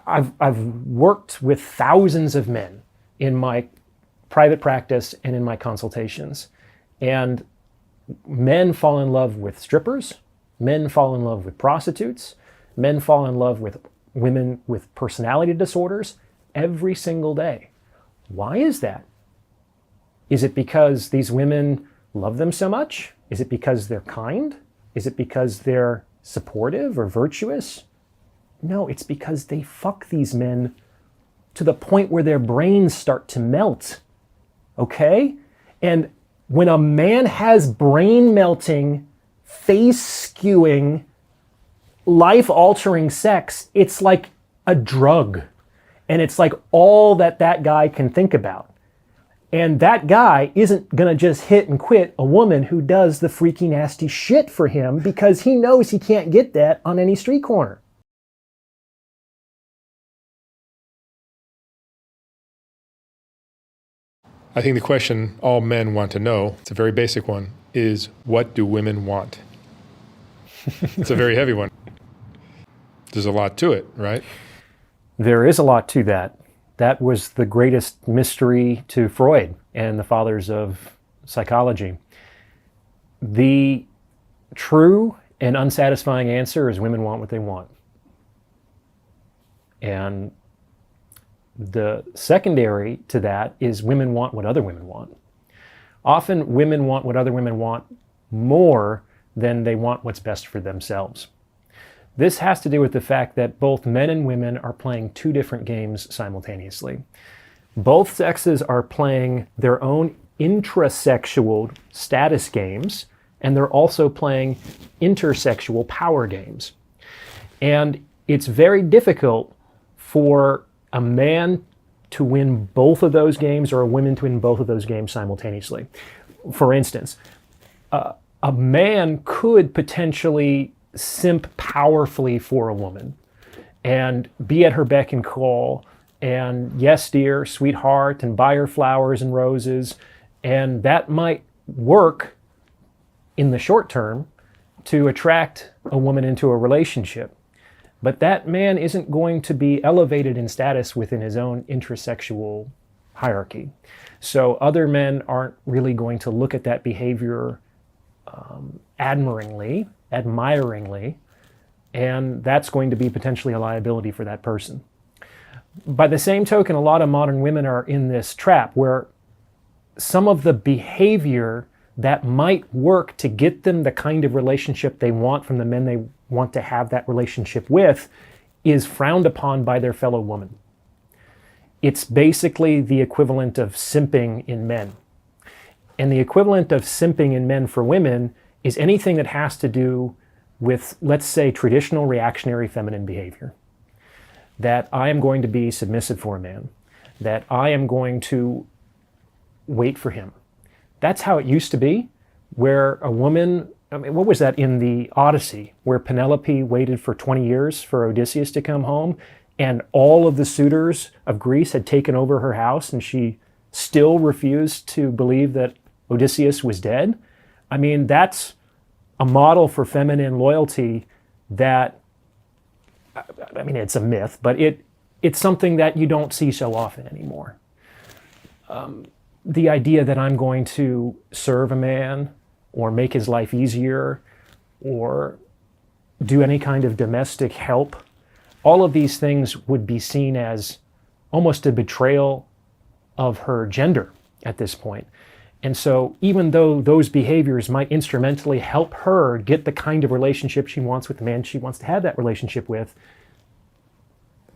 I've worked with thousands of men in my private practice and in my consultations. And men fall in love with strippers, men fall in love with prostitutes, men fall in love with women with personality disorders every single day. Why is that? Is it because these women love them so much? Is it because they're kind? Is it because they're supportive or virtuous? No, it's because they fuck these men to the point where their brains start to melt. Okay? And when a man has brain melting, face skewing, life altering sex, it's like a drug. And it's like all that guy can think about. And that guy isn't going to just hit and quit a woman who does the freaky nasty shit for him because he knows he can't get that on any street corner. I think the question all men want to know, it's a very basic one, is what do women want? It's a very heavy one. There's a lot to it, right? There is a lot to that. That was the greatest mystery to Freud and the fathers of psychology. The true and unsatisfying answer is women want what they want. And the secondary to that is women want what other women want. Often women want what other women want more than they want what's best for themselves. This has to do with the fact that both men and women are playing two different games simultaneously. Both sexes are playing their own intrasexual status games, and they're also playing intersexual power games. And it's very difficult for a man to win both of those games or a woman to win both of those games simultaneously. For instance, a man could potentially simp powerfully for a woman and be at her beck and call and yes dear, sweetheart, and buy her flowers and roses, and that might work in the short term to attract a woman into a relationship. But that man isn't going to be elevated in status within his own intrasexual hierarchy. So other men aren't really going to look at that behavior admiringly, and that's going to be potentially a liability for that person. By the same token, a lot of modern women are in this trap where some of the behavior that might work to get them the kind of relationship they want from the men they want to have that relationship with is frowned upon by their fellow woman. It's basically the equivalent of simping in men. And the equivalent of simping in men for women is anything that has to do with, let's say, traditional reactionary feminine behavior. That I am going to be submissive for a man. That I am going to wait for him. That's how it used to be, where a woman, I mean, what was that in the Odyssey, where Penelope waited for 20 years for Odysseus to come home, and all of the suitors of Greece had taken over her house, and she still refused to believe that Odysseus was dead? I mean, that's a model for feminine loyalty that, I mean, it's a myth, but it's something that you don't see so often anymore. The idea that I'm going to serve a man or make his life easier or do any kind of domestic help, all of these things would be seen as almost a betrayal of her gender at this point. And so even though those behaviors might instrumentally help her get the kind of relationship she wants with the man she wants to have that relationship with,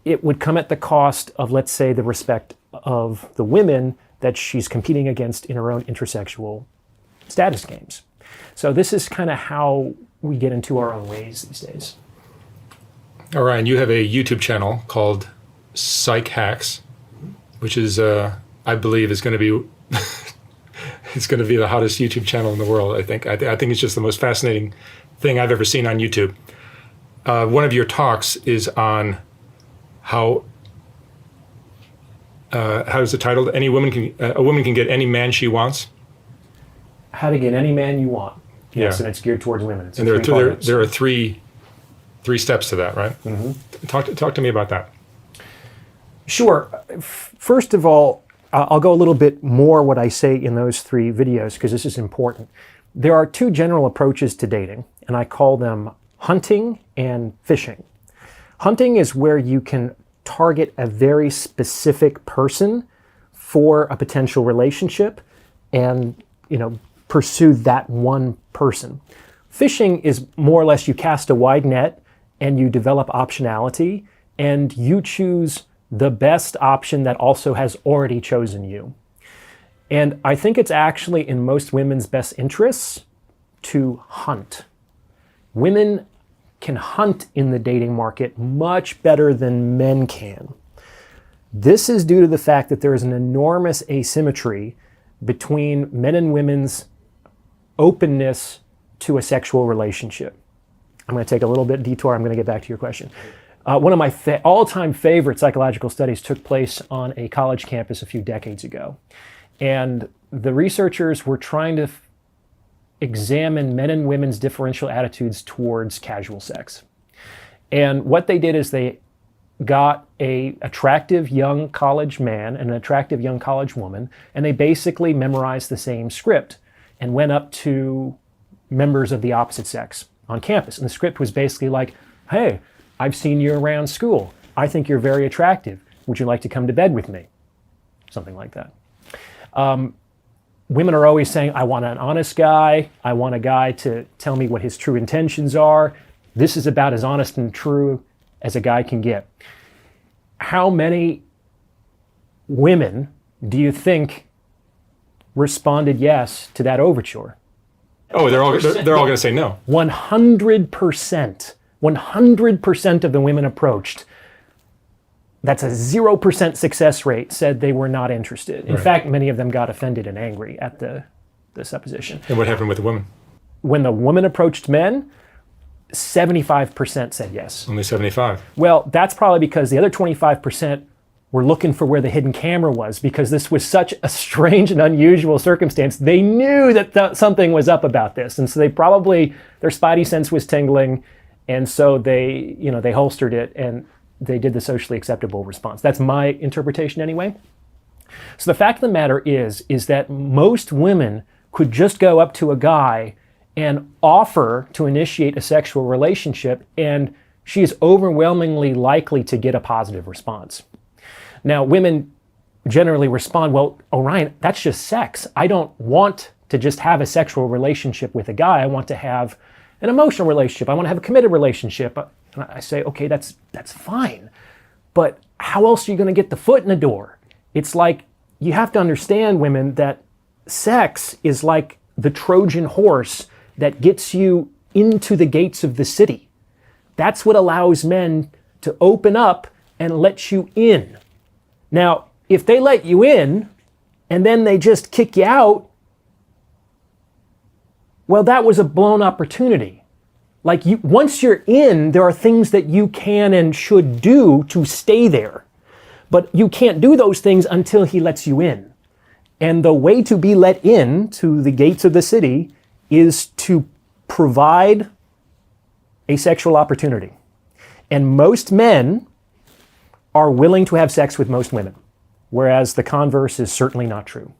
it would come at the cost of, let's say, the respect of the women that she's competing against in her own intersexual status games. So this is kind of how we get into our own ways these days. Orion, you have a YouTube channel called Psych Hacks, which is, I believe, is going to be it's going to be the hottest YouTube channel in the world. I think it's just the most fascinating thing I've ever seen on YouTube. One of your talks is on how is it titled? A woman can get any man she wants. How to get any man you want. Yes, yeah. And it's geared towards women. And there are three steps to that, right? Mm-hmm. Talk to me about that. Sure. First of all, I'll go a little bit more what I say in those 3 videos because this is important. There are 2 general approaches to dating, and I call them hunting and fishing. Hunting is where you can target a very specific person for a potential relationship and, pursue that one person. Fishing is more or less you cast a wide net and you develop optionality and you choose the best option that also has already chosen you. And I think it's actually in most women's best interests to hunt. Women can hunt in the dating market much better than men can. This is due to the fact that there is an enormous asymmetry between men and women's openness to a sexual relationship. I'm going to take a little bit detour. I'm going to get back to your question. One of my all-time favorite psychological studies took place on a college campus a few decades ago. And the researchers were trying to examine men and women's differential attitudes towards casual sex. And what they did is they got an attractive young college man and an attractive young college woman, and they basically memorized the same script and went up to members of the opposite sex on campus. And the script was basically like, hey, I've seen you around school. I think you're very attractive. Would you like to come to bed with me? Something like that. Women are always saying, I want an honest guy. I want a guy to tell me what his true intentions are. This is about as honest and true as a guy can get. How many women do you think responded yes to that overture? Oh, they're all going to say no. 100%. 100% of the women approached. That's a 0% success rate, said they were not interested. In fact, many of them got offended and angry at the supposition. And what happened with the women? When the woman approached men, 75% said yes. Only 75. Well, that's probably because the other 25% were looking for where the hidden camera was, because this was such a strange and unusual circumstance. They knew that something was up about this. And so their spidey sense was tingling. And so they holstered it and they did the socially acceptable response. That's my interpretation anyway. So the fact of the matter is that most women could just go up to a guy and offer to initiate a sexual relationship, and she is overwhelmingly likely to get a positive response. Now, women generally respond, well, Orion, that's just sex. I don't want to just have a sexual relationship with a guy. I want to have an emotional relationship. I want to have a committed relationship. And I say, okay, that's fine. But how else are you going to get the foot in the door? It's like, you have to understand, women, that sex is like the Trojan horse that gets you into the gates of the city. That's what allows men to open up and let you in. Now, if they let you in and then they just kick you out, well, that was a blown opportunity. Like, once you're in, there are things that you can and should do to stay there. But you can't do those things until he lets you in. And the way to be let in to the gates of the city is to provide a sexual opportunity. And most men are willing to have sex with most women, whereas the converse is certainly not true.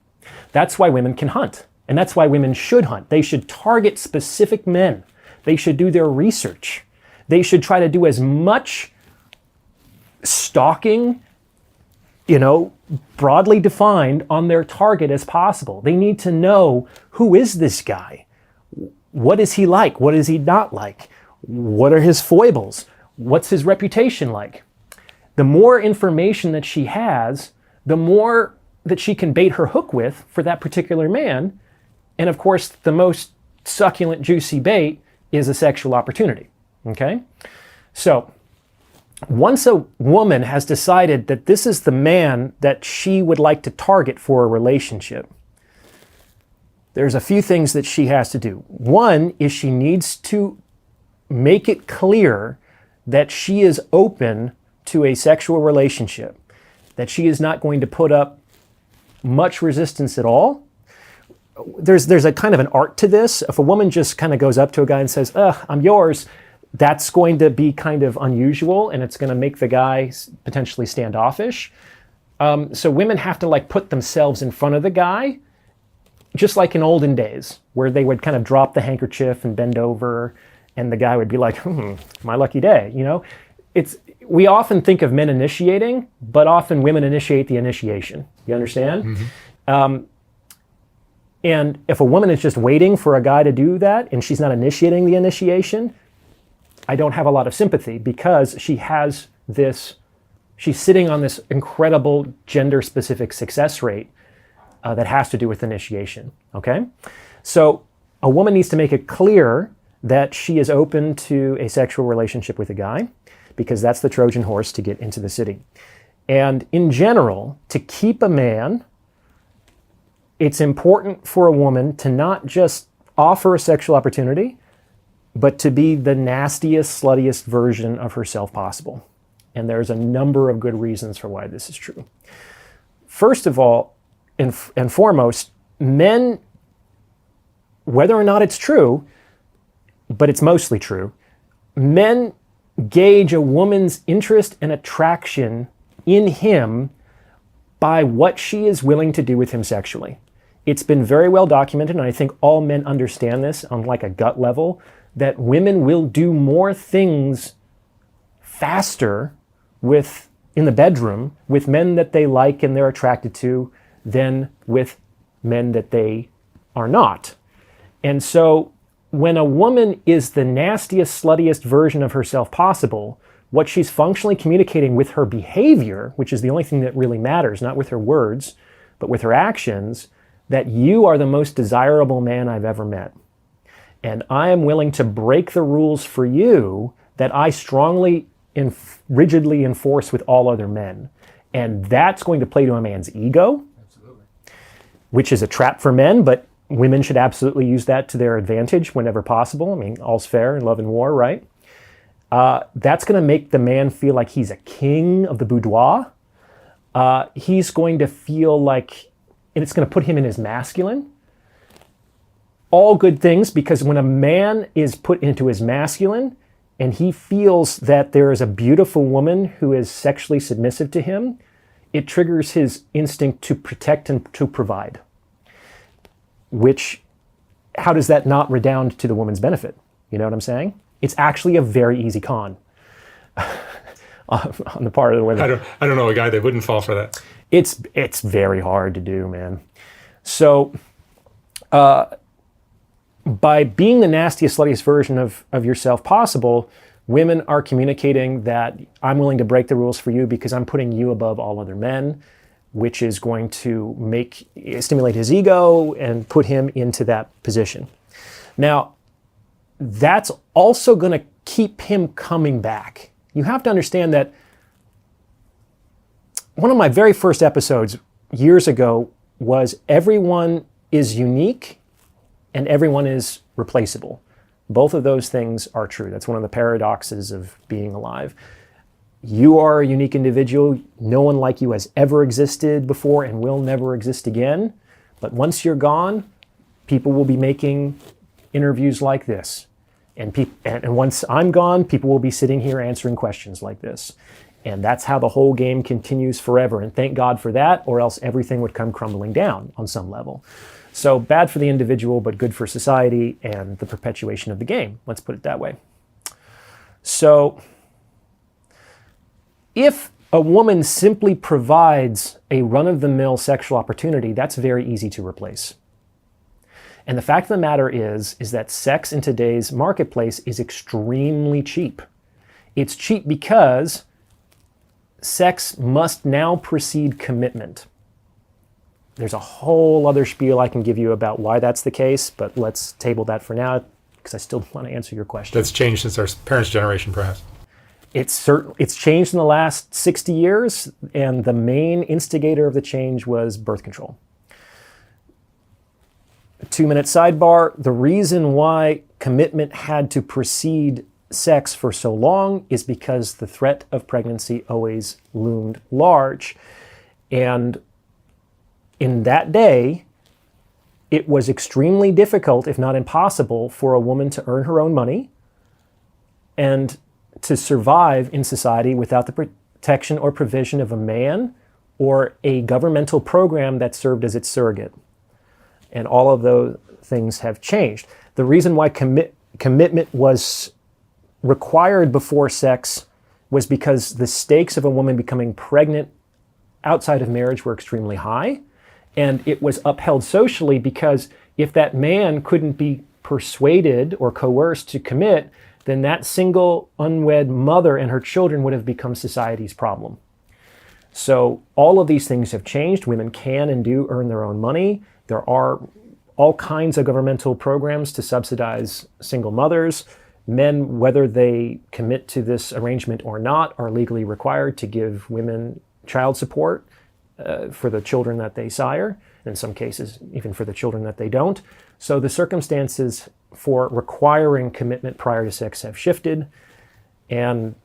That's why women can hunt. And that's why women should hunt. They should target specific men. They should do their research. They should try to do as much stalking, broadly defined on their target as possible. They need to know, who is this guy? What is he like? What is he not like? What are his foibles? What's his reputation like? The more information that she has, the more that she can bait her hook with for that particular man. And of course, the most succulent, juicy bait is a sexual opportunity, okay? So once a woman has decided that this is the man that she would like to target for a relationship, there's a few things that she has to do. One is she needs to make it clear that she is open to a sexual relationship, that she is not going to put up much resistance at all. There's a kind of an art to this. If a woman just kind of goes up to a guy and says, I'm yours, that's going to be kind of unusual, and it's going to make the guy potentially standoffish. So women have to like put themselves in front of the guy, just like in olden days, where they would kind of drop the handkerchief and bend over, and the guy would be like, my lucky day, you know? We often think of men initiating, but often women initiate the initiation. You understand? Mm-hmm. And if a woman is just waiting for a guy to do that, and she's not initiating the initiation, I don't have a lot of sympathy, because she's sitting on this incredible gender-specific success rate that has to do with initiation, okay? So a woman needs to make it clear that she is open to a sexual relationship with a guy, because that's the Trojan horse to get into the city. And in general, to keep a man, it's important for a woman to not just offer a sexual opportunity, but to be the nastiest, sluttiest version of herself possible. And there's a number of good reasons for why this is true. First of all, and foremost, men, whether or not it's true, but it's mostly true, men gauge a woman's interest and attraction in him by what she is willing to do with him sexually. It's been very well documented, and I think all men understand this on like a gut level, that women will do more things faster in the bedroom with men that they like and they're attracted to than with men that they are not. And so when a woman is the nastiest, sluttiest version of herself possible, what she's functionally communicating with her behavior, which is the only thing that really matters, not with her words, but with her actions, that you are the most desirable man I've ever met. And I am willing to break the rules for you that I strongly rigidly enforce with all other men. And that's going to play to a man's ego, absolutely, which is a trap for men, but women should absolutely use that to their advantage whenever possible. I mean, all's fair in love and war, right? That's going to make the man feel like he's a king of the boudoir. He's going to feel like, and it's going to put him in his masculine. All good things, because when a man is put into his masculine and he feels that there is a beautiful woman who is sexually submissive to him, it triggers his instinct to protect and to provide. Which, how does that not redound to the woman's benefit? You know what I'm saying? It's actually a very easy con on the part of the women. I don't know a guy that wouldn't fall for that. It's very hard to do, man. So by being the nastiest, sluttiest version of yourself possible, women are communicating that I'm willing to break the rules for you because I'm putting you above all other men, which is going to stimulate his ego and put him into that position. Now, that's also going to keep him coming back. You have to understand that one of my very first episodes years ago was everyone is unique and everyone is replaceable. Both of those things are true. That's one of the paradoxes of being alive. You are a unique individual. No one like you has ever existed before and will never exist again. But once you're gone, people will be making interviews like this. And once I'm gone, people will be sitting here answering questions like this. And that's how the whole game continues forever. And thank God for that, or else everything would come crumbling down on some level. So bad for the individual, but good for society and the perpetuation of the game. Let's put it that way. So if a woman simply provides a run-of-the-mill sexual opportunity, that's very easy to replace. And the fact of the matter is that sex in today's marketplace is extremely cheap. It's cheap because sex must now precede commitment. There's a whole other spiel I can give you about why that's the case, but let's table that for now because I still want to answer your question. That's changed since our parents' generation, perhaps. It's changed in the last 60 years, and the main instigator of the change was birth control. 2-minute sidebar. The reason why commitment had to precede sex for so long is because the threat of pregnancy always loomed large. And in that day, it was extremely difficult, if not impossible, for a woman to earn her own money and to survive in society without the protection or provision of a man or a governmental program that served as its surrogate. And all of those things have changed. The reason why commitment was required before sex was because the stakes of a woman becoming pregnant outside of marriage were extremely high. And it was upheld socially because if that man couldn't be persuaded or coerced to commit, then that single unwed mother and her children would have become society's problem. So all of these things have changed. Women can and do earn their own money. There are all kinds of governmental programs to subsidize single mothers. Men, whether they commit to this arrangement or not, are legally required to give women child support for the children that they sire, in some cases even for the children that they don't. So the circumstances for requiring commitment prior to sex have shifted. And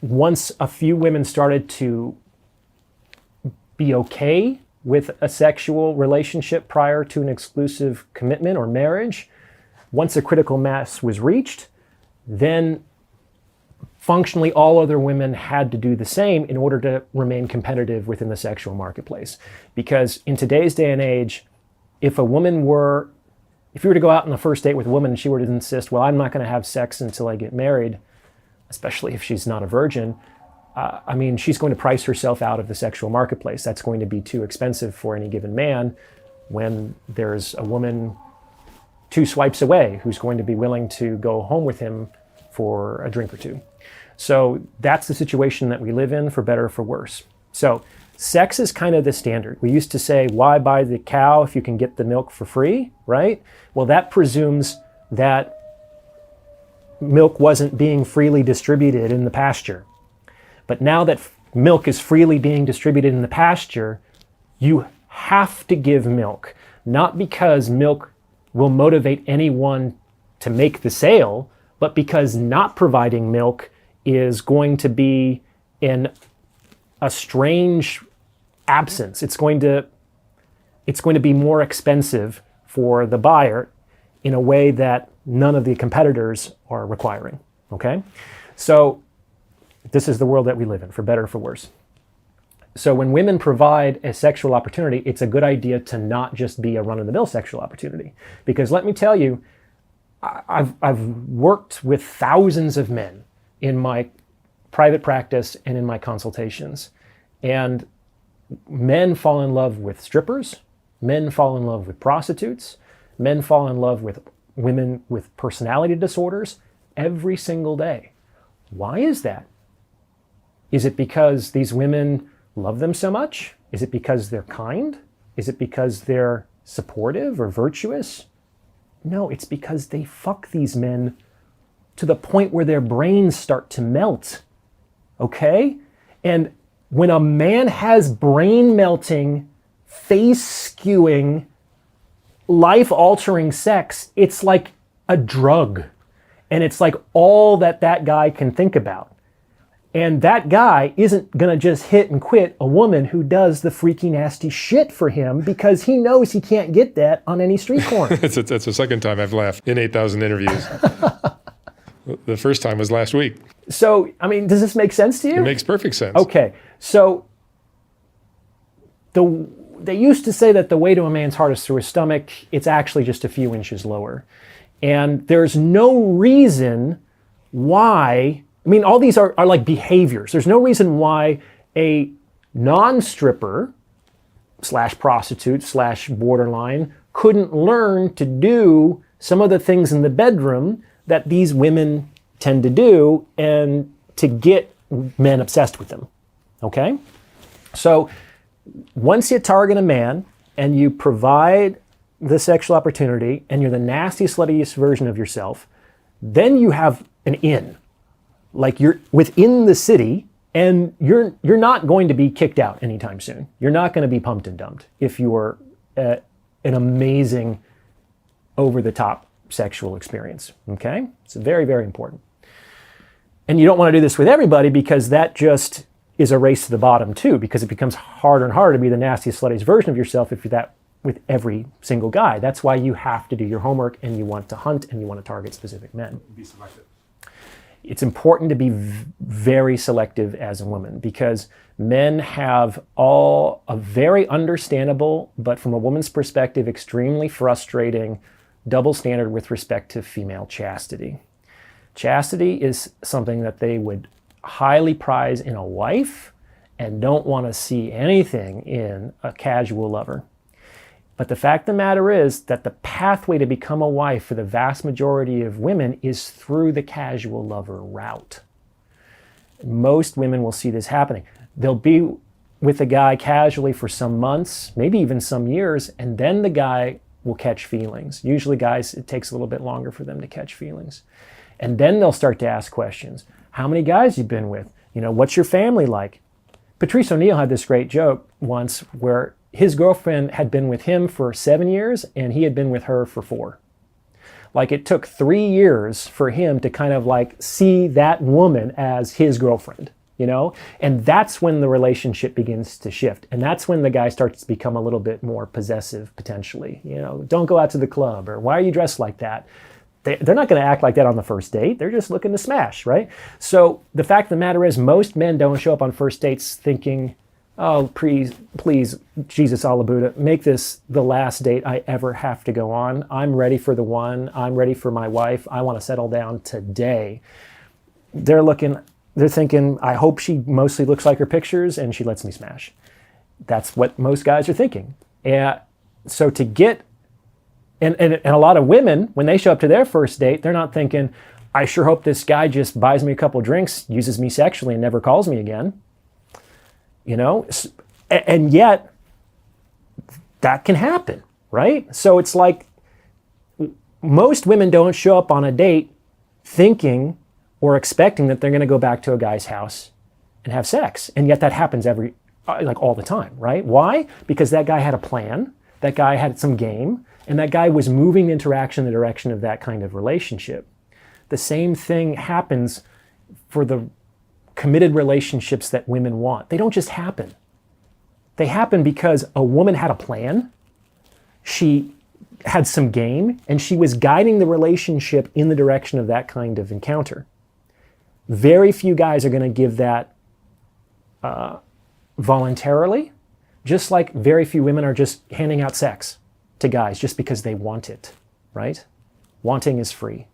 once a few women started to be okay with a sexual relationship prior to an exclusive commitment or marriage, once a critical mass was reached, then functionally all other women had to do the same in order to remain competitive within the sexual marketplace. Because in today's day and age, if you were to go out on the first date with a woman and she were to insist, well, I'm not going to have sex until I get married, especially if she's not a virgin, she's going to price herself out of the sexual marketplace. That's going to be too expensive for any given man when there's a woman 2 swipes away who's going to be willing to go home with him for a drink or two. So that's the situation that we live in, for better or for worse. So sex is kind of the standard. We used to say, why buy the cow if you can get the milk for free, right? Well, that presumes that milk wasn't being freely distributed in the pasture. But now that milk is freely being distributed in the pasture, you have to give milk, not because milk will motivate anyone to make the sale, but because not providing milk is going to be in a strange absence. It's going to be more expensive for the buyer in a way that none of the competitors are requiring, okay? So this is the world that we live in, for better or for worse. So when women provide a sexual opportunity, it's a good idea to not just be a run-of-the-mill sexual opportunity. Because let me tell you, I've worked with thousands of men in my private practice and in my consultations. And men fall in love with strippers, men fall in love with prostitutes, men fall in love with women with personality disorders every single day. Why is that? Is it because these women love them so much? Is it because they're kind? Is it because they're supportive or virtuous? No, it's because they fuck these men to the point where their brains start to melt, okay? And when a man has brain melting, face skewing, life-altering sex, it's like a drug. And it's like all that guy can think about. And that guy isn't gonna just hit and quit a woman who does the freaky nasty shit for him because he knows he can't get that on any street corner. That's the second time I've laughed in 8,000 interviews. The first time was last week. So, does this make sense to you? It makes perfect sense. Okay, so they used to say that the way to a man's heart is through his stomach. It's actually just a few inches lower. And there's no reason why, all these are like behaviors. There's no reason why a non-stripper / prostitute / borderline couldn't learn to do some of the things in the bedroom that these women tend to do and to get men obsessed with them, okay? So once you target a man and you provide the sexual opportunity and you're the nastiest, sluttiest version of yourself, then you have an in. Like you're within the city and you're not going to be kicked out anytime soon. You're not going to be pumped and dumped if you're an amazing, over-the-top sexual experience, okay? It's very, very important. And you don't want to do this with everybody because that just is a race to the bottom too, because it becomes harder and harder to be the nastiest, sluttiest version of yourself if you're that with every single guy. That's why you have to do your homework and you want to hunt and you want to target specific men. Be selective. It's important to be very selective as a woman, because men have all a very understandable, but from a woman's perspective, extremely frustrating double standard with respect to female chastity. Chastity is something that they would highly prize in a wife and don't want to see anything in a casual lover. But the fact of the matter is that the pathway to become a wife for the vast majority of women is through the casual lover route. Most women will see this happening. They'll be with a guy casually for some months, maybe even some years, and then the guy will catch feelings. Usually guys, it takes a little bit longer for them to catch feelings. And then they'll start to ask questions. How many guys you've been with? What's your family like? Patrice O'Neill had this great joke once where his girlfriend had been with him for 7 years and he had been with her for 4. Like, it took 3 years for him to kind of like see that woman as his girlfriend, And that's when the relationship begins to shift. And that's when the guy starts to become a little bit more possessive, potentially. Don't go out to the club, or why are you dressed like that? They're not going to act like that on the first date. They're just looking to smash, right? So the fact of the matter is, most men don't show up on first dates thinking, oh, please, Jesus Alabuddha, make this the last date I ever have to go on. I'm ready for the one. I'm ready for my wife. I want to settle down today. They're thinking, I hope she mostly looks like her pictures and she lets me smash. That's what most guys are thinking. So to get, and a lot of women, when they show up to their first date, they're not thinking, I sure hope this guy just buys me a couple drinks, uses me sexually, and never calls me again. And yet that can happen, right? So it's like most women don't show up on a date thinking or expecting that they're going to go back to a guy's house and have sex. And yet that happens all the time, right? Why? Because that guy had a plan, that guy had some game, and that guy was moving interaction in the direction of that kind of relationship. The same thing happens for the committed relationships that women want. They don't just happen. They happen because a woman had a plan, she had some game, and she was guiding the relationship in the direction of that kind of encounter. Very few guys are going to give that voluntarily, just like very few women are just handing out sex to guys just because they want it, right? Wanting is free.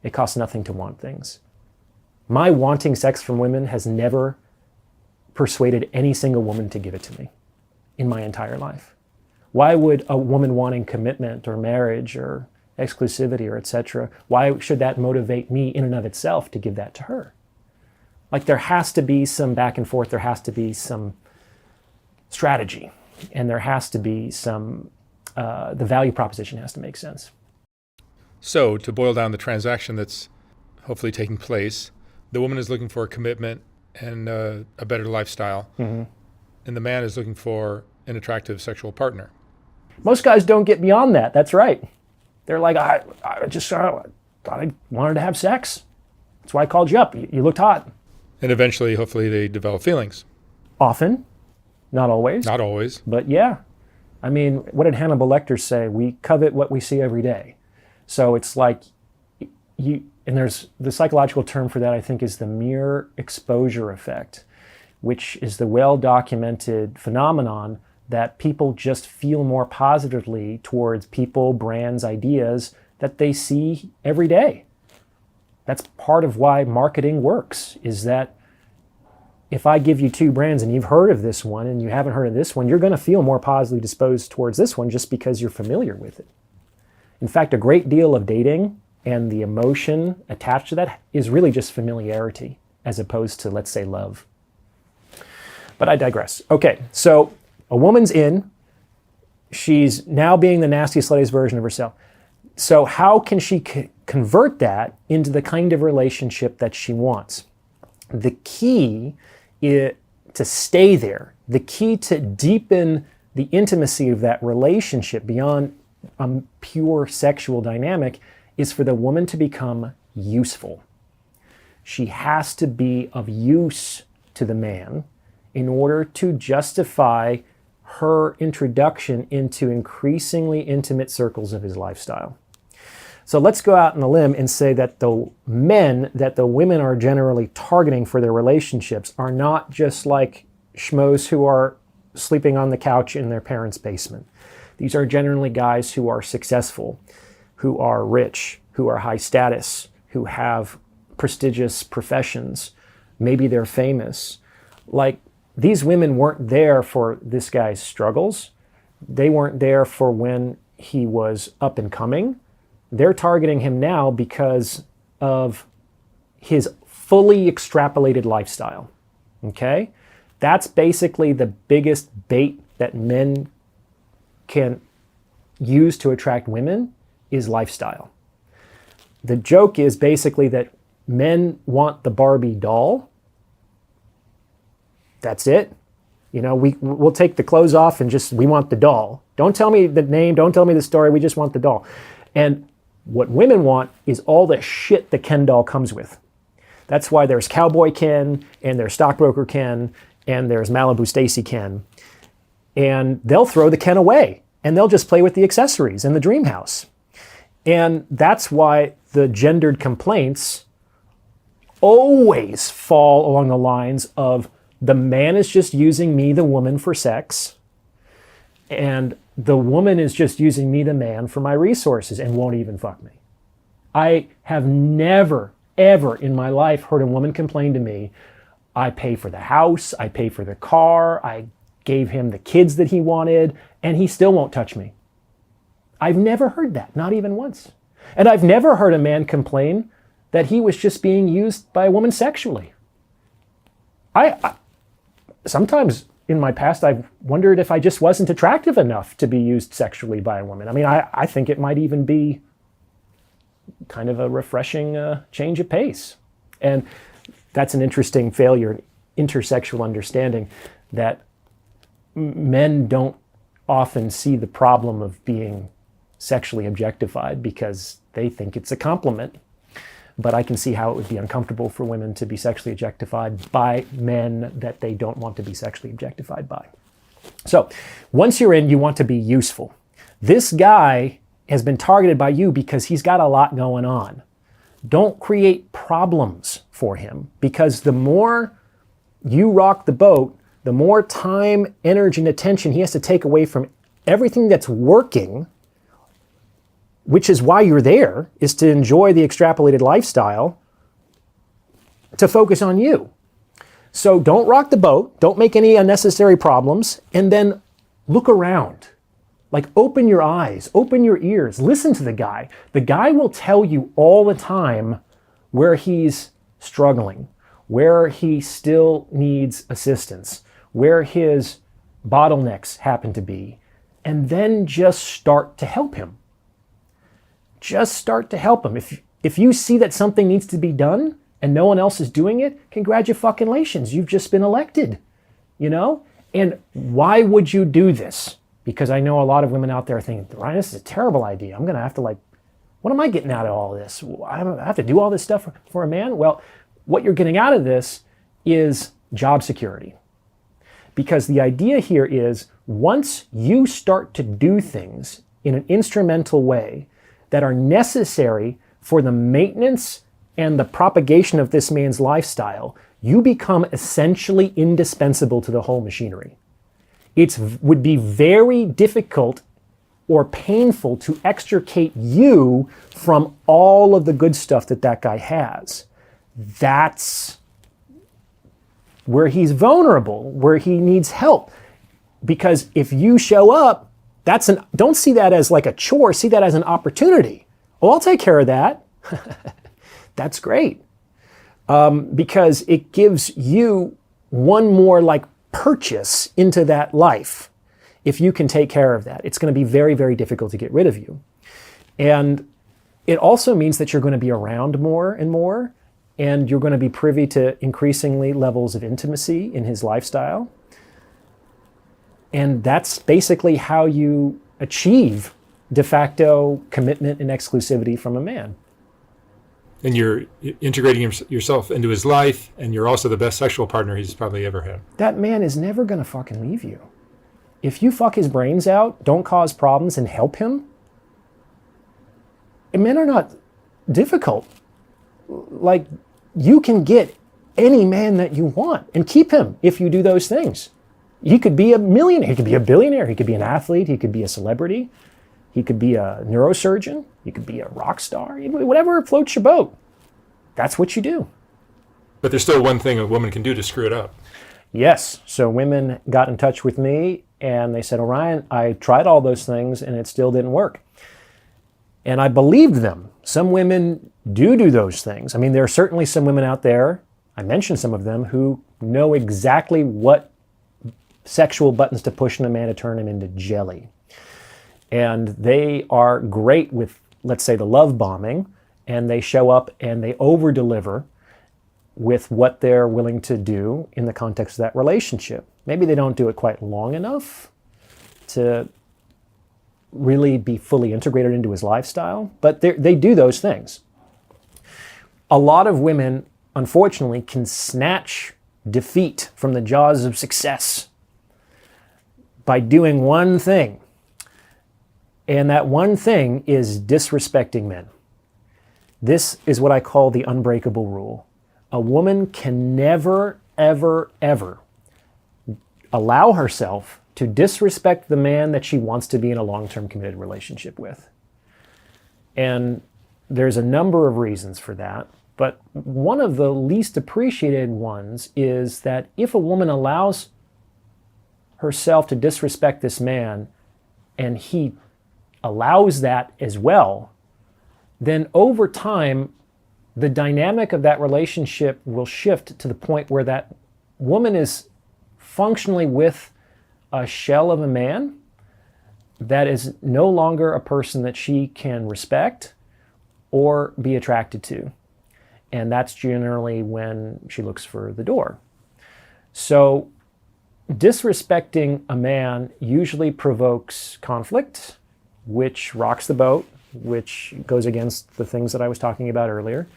It costs nothing to want things. My wanting sex from women has never persuaded any single woman to give it to me in my entire life. Why would a woman wanting commitment or marriage or exclusivity or etc., why should that motivate me in and of itself to give that to her? Like, there has to be some back and forth, there has to be some strategy, and there has to be some, the value proposition has to make sense. So to boil down the transaction that's hopefully taking place, the woman is looking for a commitment and a better lifestyle, and the man is looking for an attractive sexual partner. Most guys don't get beyond that. That's right. They're like, I just thought I wanted to have sex. That's why I called you up. You looked hot. And eventually, hopefully, they develop feelings. Often. Not always. Not always. But yeah. I mean, what did Hannibal Lecter say? We covet what we see every day. So it's like, and there's the psychological term for that, I think, is the mere exposure effect, which is the well-documented phenomenon that people just feel more positively towards people, brands, ideas that they see every day. That's part of why marketing works, is that if I give you 2 brands and you've heard of this one and you haven't heard of this one, you're going to feel more positively disposed towards this one just because you're familiar with it. In fact, a great deal of dating and the emotion attached to that is really just familiarity as opposed to, let's say, love. But I digress. Okay, so a woman's in. She's now being the nasty, sluttiest version of herself. So how can she convert that into the kind of relationship that she wants? The key is to stay there. The key to deepen the intimacy of that relationship beyond a pure sexual dynamic is for the woman to become useful. She has to be of use to the man in order to justify her introduction into increasingly intimate circles of his lifestyle. So let's go out on a limb and say that the men that the women are generally targeting for their relationships are not just like schmoes who are sleeping on the couch in their parents' basement. These are generally guys who are successful, who are rich, who are high status, who have prestigious professions. Maybe they're famous. Like, these women weren't there for this guy's struggles. They weren't there for when he was up and coming. They're targeting him now because of his fully extrapolated lifestyle. Okay? That's basically the biggest bait that men can use to attract women, is lifestyle. The joke is basically that men want the Barbie doll. That's it. You know, we'll take the clothes off and we want the doll. Don't tell me the name, don't tell me the story, we just want the doll. And what women want is all the shit the Ken doll comes with. That's why there's Cowboy Ken, and there's Stockbroker Ken, and there's Malibu Stacy Ken. And they'll throw the Ken away, and they'll just play with the accessories in the dream house. And that's why the gendered complaints always fall along the lines of, the man is just using me, the woman, for sex, and the woman is just using me, the man, for my resources and won't even fuck me. I have never, ever in my life heard a woman complain to me, I pay for the house, I pay for the car, I gave him the kids that he wanted, and he still won't touch me. I've never heard that, not even once. And I've never heard a man complain that he was just being used by a woman sexually. I sometimes in my past, I've wondered if I just wasn't attractive enough to be used sexually by a woman. I mean, I think it might even be kind of a refreshing change of pace. And that's an interesting failure, intersexual understanding, that men don't often see the problem of being sexually objectified because they think it's a compliment. But I can see how it would be uncomfortable for women to be sexually objectified by men that they don't want to be sexually objectified by. So once you're in, you want to be useful. This guy has been targeted by you because he's got a lot going on. Don't create problems for him, because the more you rock the boat, the more time, energy, and attention he has to take away from everything that's working, which is why you're there, is to enjoy the extrapolated lifestyle, to focus on you. So don't rock the boat, don't make any unnecessary problems, and then look around. Like, open your eyes, open your ears, listen to the guy. The guy will tell you all the time where he's struggling, where he still needs assistance, where his bottlenecks happen to be, and then just start to help him. Just start to help him. If you see that something needs to be done and no one else is doing it, congratulations, you've just been elected, you know? And why would you do this? Because I know a lot of women out there thinking, Ryan, this is a terrible idea. I'm going to have to, what am I getting out of all this? I have to do all this stuff for a man? Well, what you're getting out of this is job security. Because the idea here is, once you start to do things in an instrumental way that are necessary for the maintenance and the propagation of this man's lifestyle, you become essentially indispensable to the whole machinery. It would be very difficult or painful to extricate you from all of the good stuff that guy has. That's where he's vulnerable, where he needs help. Because if you show up, don't see that as like a chore, see that as an opportunity. Oh, I'll take care of that. That's great. Because it gives you one more purchase into that life. If you can take care of that, it's going to be very, very difficult to get rid of you. And it also means that you're going to be around more and more, and you're going to be privy to increasingly levels of intimacy in his lifestyle. And that's basically how you achieve de facto commitment and exclusivity from a man. And you're integrating yourself into his life, and you're also the best sexual partner he's probably ever had. That man is never going to fucking leave you. If you fuck his brains out, don't cause problems, and help him, men are not difficult. Like, you can get any man that you want and keep him if you do those things. He could be a millionaire, he could be a billionaire, he could be an athlete, he could be a celebrity, he could be a neurosurgeon, he could be a rock star, whatever floats your boat. That's what you do. But there's still one thing a woman can do to screw it up. Yes. So women got in touch with me and they said, Orion, I tried all those things and it still didn't work. And I believed them. Some women do those things. I mean, there are certainly some women out there, I mentioned some of them, who know exactly what sexual buttons to push in a man to turn him into jelly. And they are great with, let's say, the love bombing, and they show up and they over-deliver with what they're willing to do in the context of that relationship. Maybe they don't do it quite long enough to really be fully integrated into his lifestyle, but they do those things. A lot of women, unfortunately, can snatch defeat from the jaws of success by doing one thing. And that one thing is disrespecting men. This is what I call the unbreakable rule. A woman can never, ever, ever allow herself to disrespect the man that she wants to be in a long-term committed relationship with. And there's a number of reasons for that, but one of the least appreciated ones is that if a woman allows herself to disrespect this man and he allows that as well, then over time, the dynamic of that relationship will shift to the point where that woman is functionally with a shell of a man that is no longer a person that she can respect or be attracted to. And that's generally when she looks for the door. So disrespecting a man usually provokes conflict, which rocks the boat, which goes against the things that I was talking about earlier.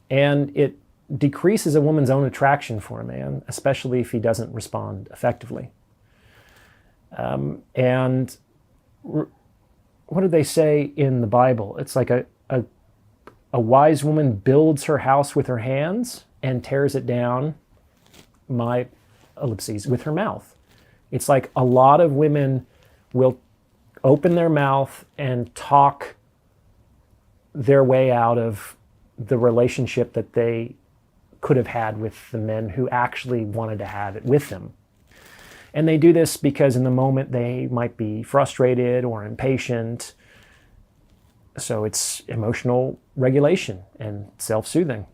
And it decreases a woman's own attraction for a man, especially if he doesn't respond effectively. And what do they say in the Bible? It's like a wise woman builds her house with her hands and tears it down, my ellipses, with her mouth. It's like a lot of women will open their mouth and talk their way out of the relationship that they could have had with the men who actually wanted to have it with them. And they do this because in the moment they might be frustrated or impatient. So it's emotional regulation and self-soothing.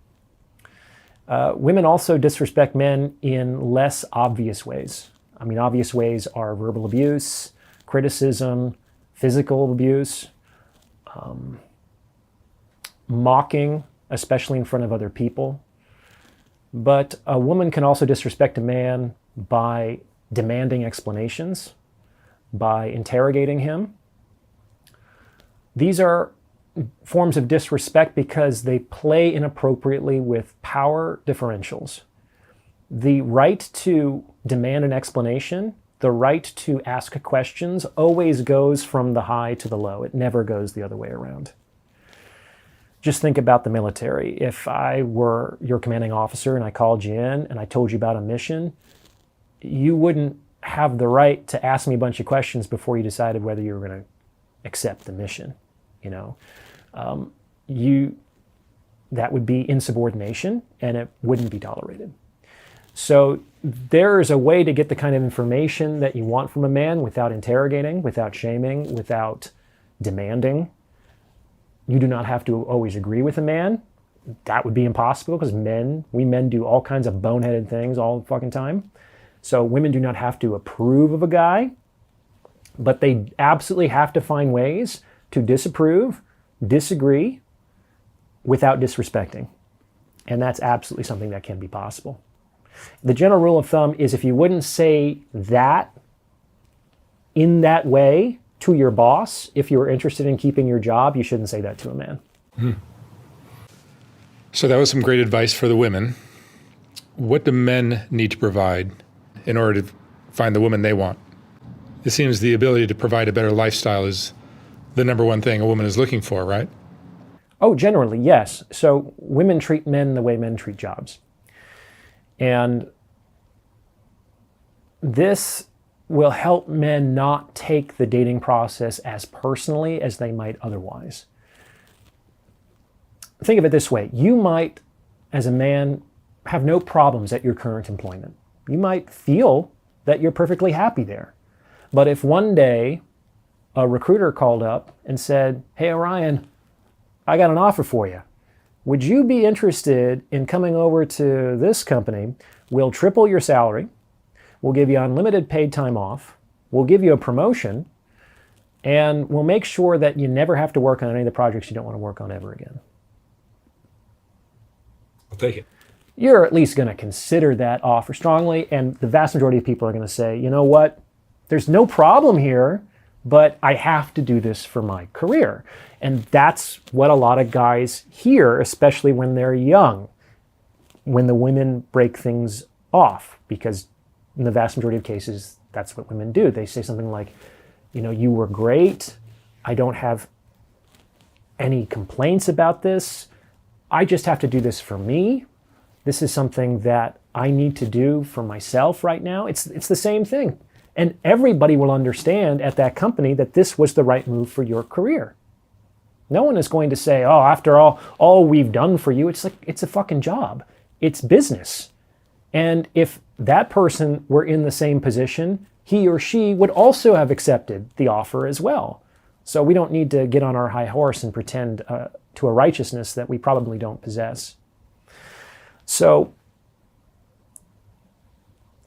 Women also disrespect men in less obvious ways. I mean, obvious ways are verbal abuse, criticism, physical abuse, mocking, especially in front of other people. But a woman can also disrespect a man by demanding explanations, by interrogating him. These are forms of disrespect because they play inappropriately with power differentials. The right to demand an explanation, the right to ask questions, always goes from the high to the low. It never goes the other way around. Just think about the military. If I were your commanding officer and I called you in and I told you about a mission, you wouldn't have the right to ask me a bunch of questions before you decided whether you were going to accept the mission. That would be insubordination and it wouldn't be tolerated. So there is a way to get the kind of information that you want from a man without interrogating, without shaming, without demanding. You do not have to always agree with a man. That would be impossible because we men do all kinds of boneheaded things all the fucking time. So women do not have to approve of a guy, but they absolutely have to find ways to disapprove, disagree, without disrespecting. And that's absolutely something that can be possible. The general rule of thumb is if you wouldn't say that in that way to your boss, if you were interested in keeping your job, you shouldn't say that to a man. So that was some great advice for the women. What do men need to provide in order to find the woman they want? It seems the ability to provide a better lifestyle is the number one thing a woman is looking for, right? Oh, generally, yes. So women treat men the way men treat jobs. And this will help men not take the dating process as personally as they might otherwise. Think of it this way. You might, as a man, have no problems at your current employment. You might feel that you're perfectly happy there. But if one day a recruiter called up and said, "Hey, Orion, I got an offer for you. Would you be interested in coming over to this company? We'll triple your salary. We'll give you unlimited paid time off. We'll give you a promotion. And we'll make sure that you never have to work on any of the projects you don't want to work on ever again." I'll take it. You're at least going to consider that offer strongly. And the vast majority of people are going to say, you know what? There's no problem here, but I have to do this for my career. And that's what a lot of guys hear, especially when they're young, when the women break things off, because in the vast majority of cases, that's what women do. They say something like, you know, you were great. I don't have any complaints about this. I just have to do this for me. This is something that I need to do for myself right now. It's the same thing. And everybody will understand at that company that this was the right move for your career. No one is going to say, oh, after all we've done for you, it's like, it's a fucking job. It's business. And if that person were in the same position, he or she would also have accepted the offer as well. So we don't need to get on our high horse and pretend to a righteousness that we probably don't possess. So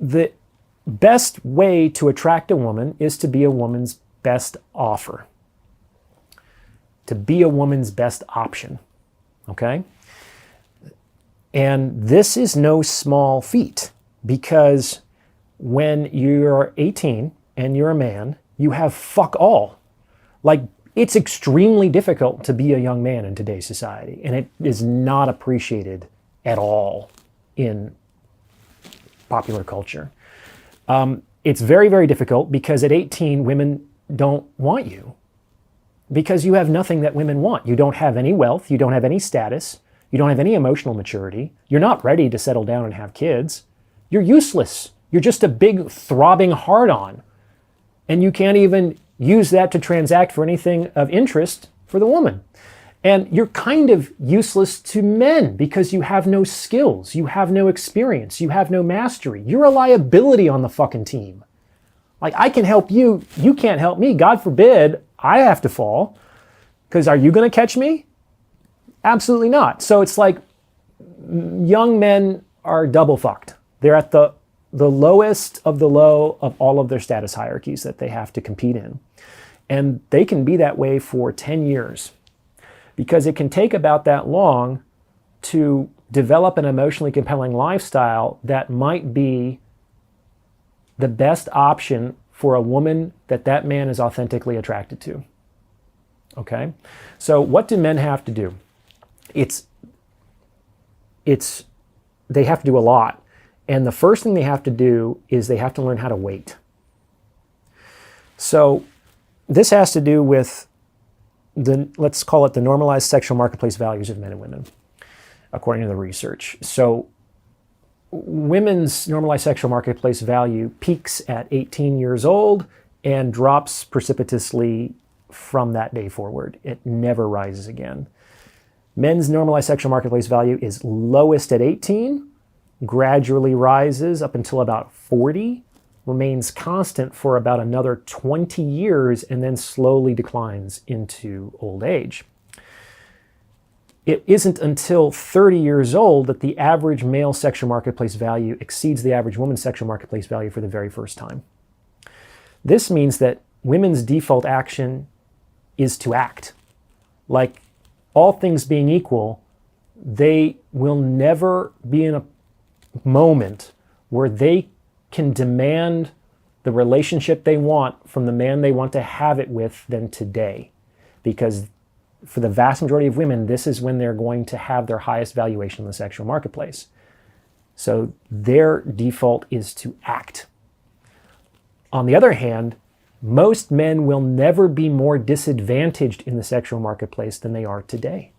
the best way to attract a woman is to be a woman's best offer, to be a woman's best option, okay? And this is no small feat, because when you're 18 and you're a man, you have fuck all. Like, it's extremely difficult to be a young man in today's society, and it is not appreciated at all in popular culture. It's very, very difficult because at 18, women don't want you because you have nothing that women want. You don't have any wealth. You don't have any status. You don't have any emotional maturity. You're not ready to settle down and have kids. You're useless. You're just a big throbbing hard-on. And you can't even use that to transact for anything of interest for the woman. And you're kind of useless to men because you have no skills, you have no experience, you have no mastery. You're a liability on the fucking team. Like, I can help you, you can't help me. God forbid I have to fall, because are you going to catch me? Absolutely not. So it's like young men are double fucked. They're at the lowest of the low of all of their status hierarchies that they have to compete in. And they can be that way for 10 years. Because it can take about that long to develop an emotionally compelling lifestyle that might be the best option for a woman that that man is authentically attracted to. Okay? So what do men have to do? They have to do a lot. And the first thing they have to do is they have to learn how to wait. So this has to do with let's call it the normalized sexual marketplace values of men and women, according to the research. So women's normalized sexual marketplace value peaks at 18 years old and drops precipitously from that day forward. It never rises again. Men's normalized sexual marketplace value is lowest at 18, gradually rises up until about 40, remains constant for about another 20 years, and then slowly declines into old age. It isn't until 30 years old that the average male sexual marketplace value exceeds the average woman's sexual marketplace value for the very first time. This means that women's default action is to act. Like, all things being equal, they will never be in a moment where they can demand the relationship they want from the man they want to have it with than today. Because for the vast majority of women, this is when they're going to have their highest valuation in the sexual marketplace. So their default is to act. On the other hand, most men will never be more disadvantaged in the sexual marketplace than they are today.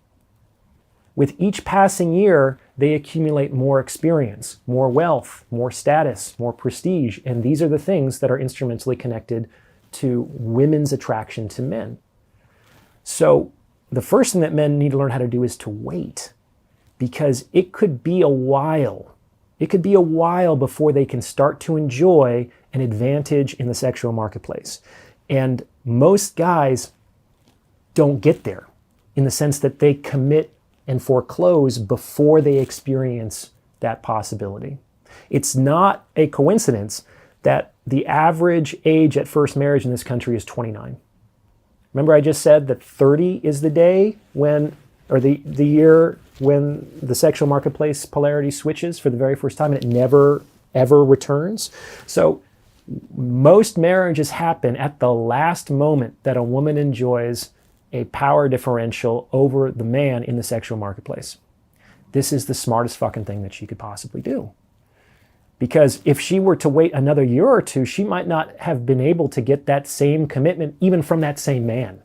With each passing year, they accumulate more experience, more wealth, more status, more prestige, and these are the things that are instrumentally connected to women's attraction to men. So the first thing that men need to learn how to do is to wait, because it could be a while. It could be a while before they can start to enjoy an advantage in the sexual marketplace. And most guys don't get there in the sense that they commit and foreclose before they experience that possibility. It's not a coincidence that the average age at first marriage in this country is 29. Remember I just said that 30 is the day when, or the year when the sexual marketplace polarity switches for the very first time, and it never, ever returns. So most marriages happen at the last moment that a woman enjoys a power differential over the man in the sexual marketplace. This is the smartest fucking thing that she could possibly do. Because if she were to wait another year or two, she might not have been able to get that same commitment even from that same man.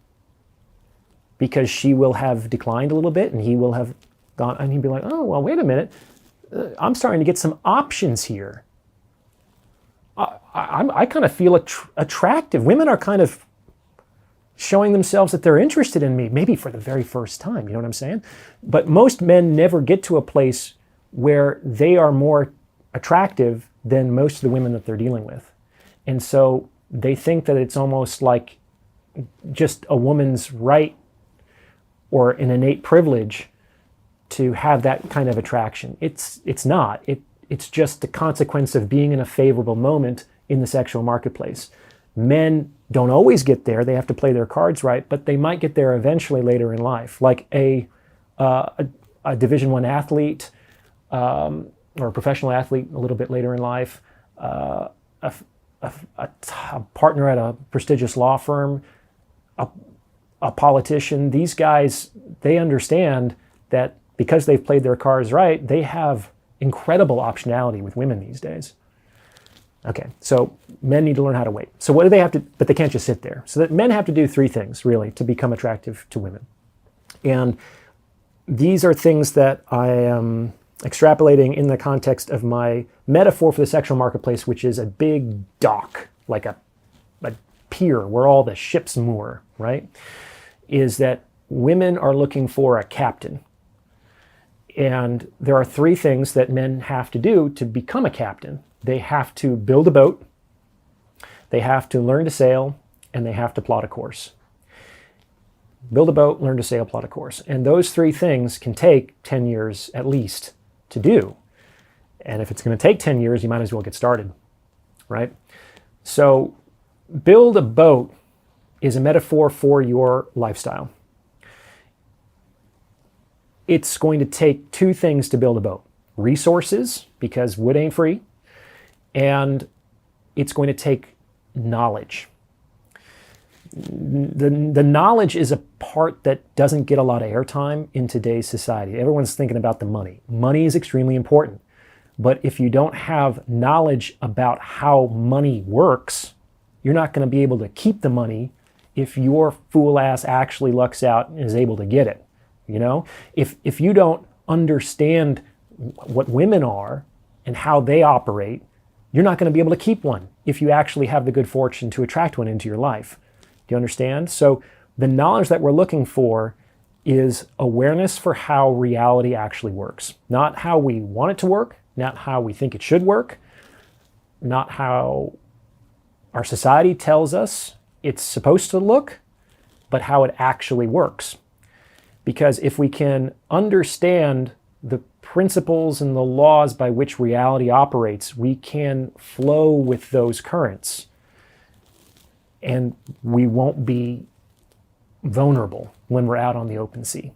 Because she will have declined a little bit and he will have gone, and he'd be like, oh, well, wait a minute. I'm starting to get some options here. I kind of feel attractive. Women are kind of showing themselves that they're interested in me, maybe for the very first time, you know what I'm saying? But most men never get to a place where they are more attractive than most of the women that they're dealing with. And so they think that it's almost like just a woman's right or an innate privilege to have that kind of attraction. It's not. It's just the consequence of being in a favorable moment in the sexual marketplace. Men don't always get there. They have to play their cards right, but they might get there eventually later in life. Like a Division I athlete or a professional athlete a little bit later in life, a partner at a prestigious law firm, a politician. These guys, they understand that because they've played their cards right, they have incredible optionality with women these days. Okay, so men need to learn how to wait. So what do they have to, but they can't just sit there. So that men have to do three things, really, to become attractive to women. And these are things that I am extrapolating in the context of my metaphor for the sexual marketplace, which is a big dock, like a pier where all the ships moor, right? Is that women are looking for a captain. And there are three things that men have to do to become a captain. They have to build a boat, they have to learn to sail, and they have to plot a course. Build a boat, learn to sail, plot a course. And those three things can take 10 years at least to do. And if it's going to take 10 years, you might as well get started, right? So build a boat is a metaphor for your lifestyle. It's going to take two things to build a boat. Resources, because wood ain't free, and it's going to take knowledge. The knowledge is a part that doesn't get a lot of airtime in today's society. Everyone's thinking about the money. Money is extremely important. But if you don't have knowledge about how money works, you're not going to be able to keep the money if your fool ass actually lucks out and is able to get it. You know, if you don't understand what women are and how they operate, you're not going to be able to keep one if you actually have the good fortune to attract one into your life. Do you understand? So the knowledge that we're looking for is awareness for how reality actually works. Not how we want it to work, not how we think it should work, not how our society tells us it's supposed to look, but how it actually works. Because if we can understand the principles and the laws by which reality operates, we can flow with those currents. And we won't be vulnerable when we're out on the open sea.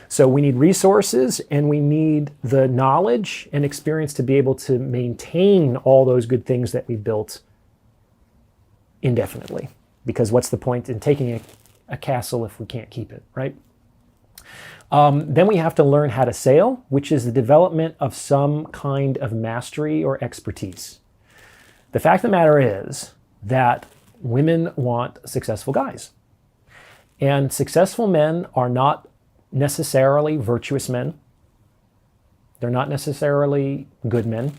So we need resources and we need the knowledge and experience to be able to maintain all those good things that we built indefinitely. Because what's the point in taking a castle if we can't keep it, right? Then we have to learn how to sail, which is the development of some kind of mastery or expertise. The fact of the matter is that women want successful guys. And successful men are not necessarily virtuous men. They're not necessarily good men.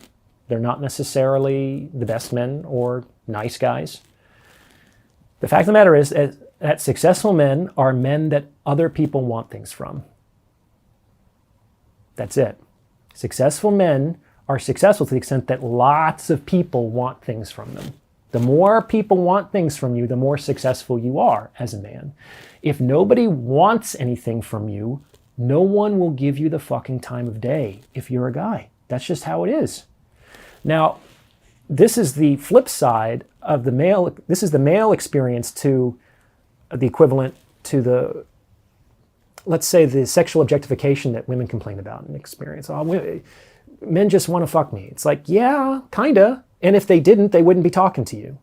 They're not necessarily the best men or nice guys. The fact of the matter is that successful men are men that other people want things from. That's it. Successful men are successful to the extent that lots of people want things from them. The more people want things from you, the more successful you are as a man. If nobody wants anything from you, no one will give you the fucking time of day if you're a guy. That's just how it is. Now, this is the flip side of the male. This is the male experience to the equivalent to the, let's say, the sexual objectification that women complain about and experience. Oh, men just want to fuck me. It's like, yeah, kinda. And if they didn't, they wouldn't be talking to you.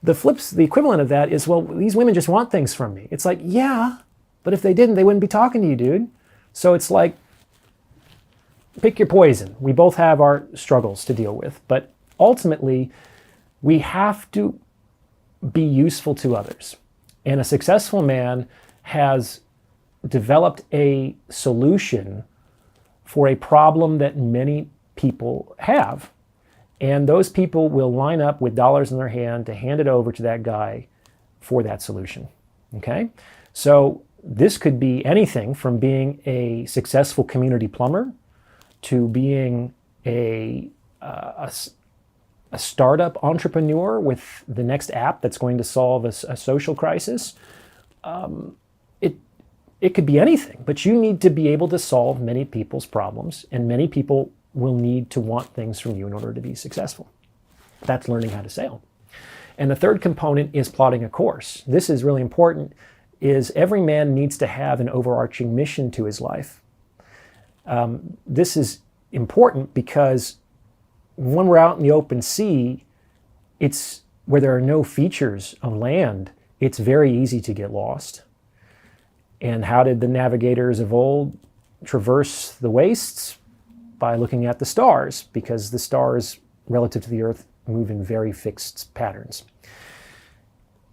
The equivalent of that is, well, these women just want things from me. It's like, yeah, but if they didn't, they wouldn't be talking to you, dude. So it's like, pick your poison. We both have our struggles to deal with, but ultimately, we have to be useful to others. And a successful man has developed a solution for a problem that many people have. And those people will line up with dollars in their hand to hand it over to that guy for that solution. Okay? So this could be anything from being a successful community plumber to being a startup entrepreneur with the next app that's going to solve a social crisis. It could be anything, but you need to be able to solve many people's problems, and many people will need to want things from you in order to be successful. That's learning how to sail. And the third component is plotting a course. This is really important, is every man needs to have an overarching mission to his life. This is important because when we're out in the open sea, it's where there are no features of land, it's very easy to get lost. And how did the navigators of old traverse the wastes? By looking at the stars, because the stars relative to the earth move in very fixed patterns.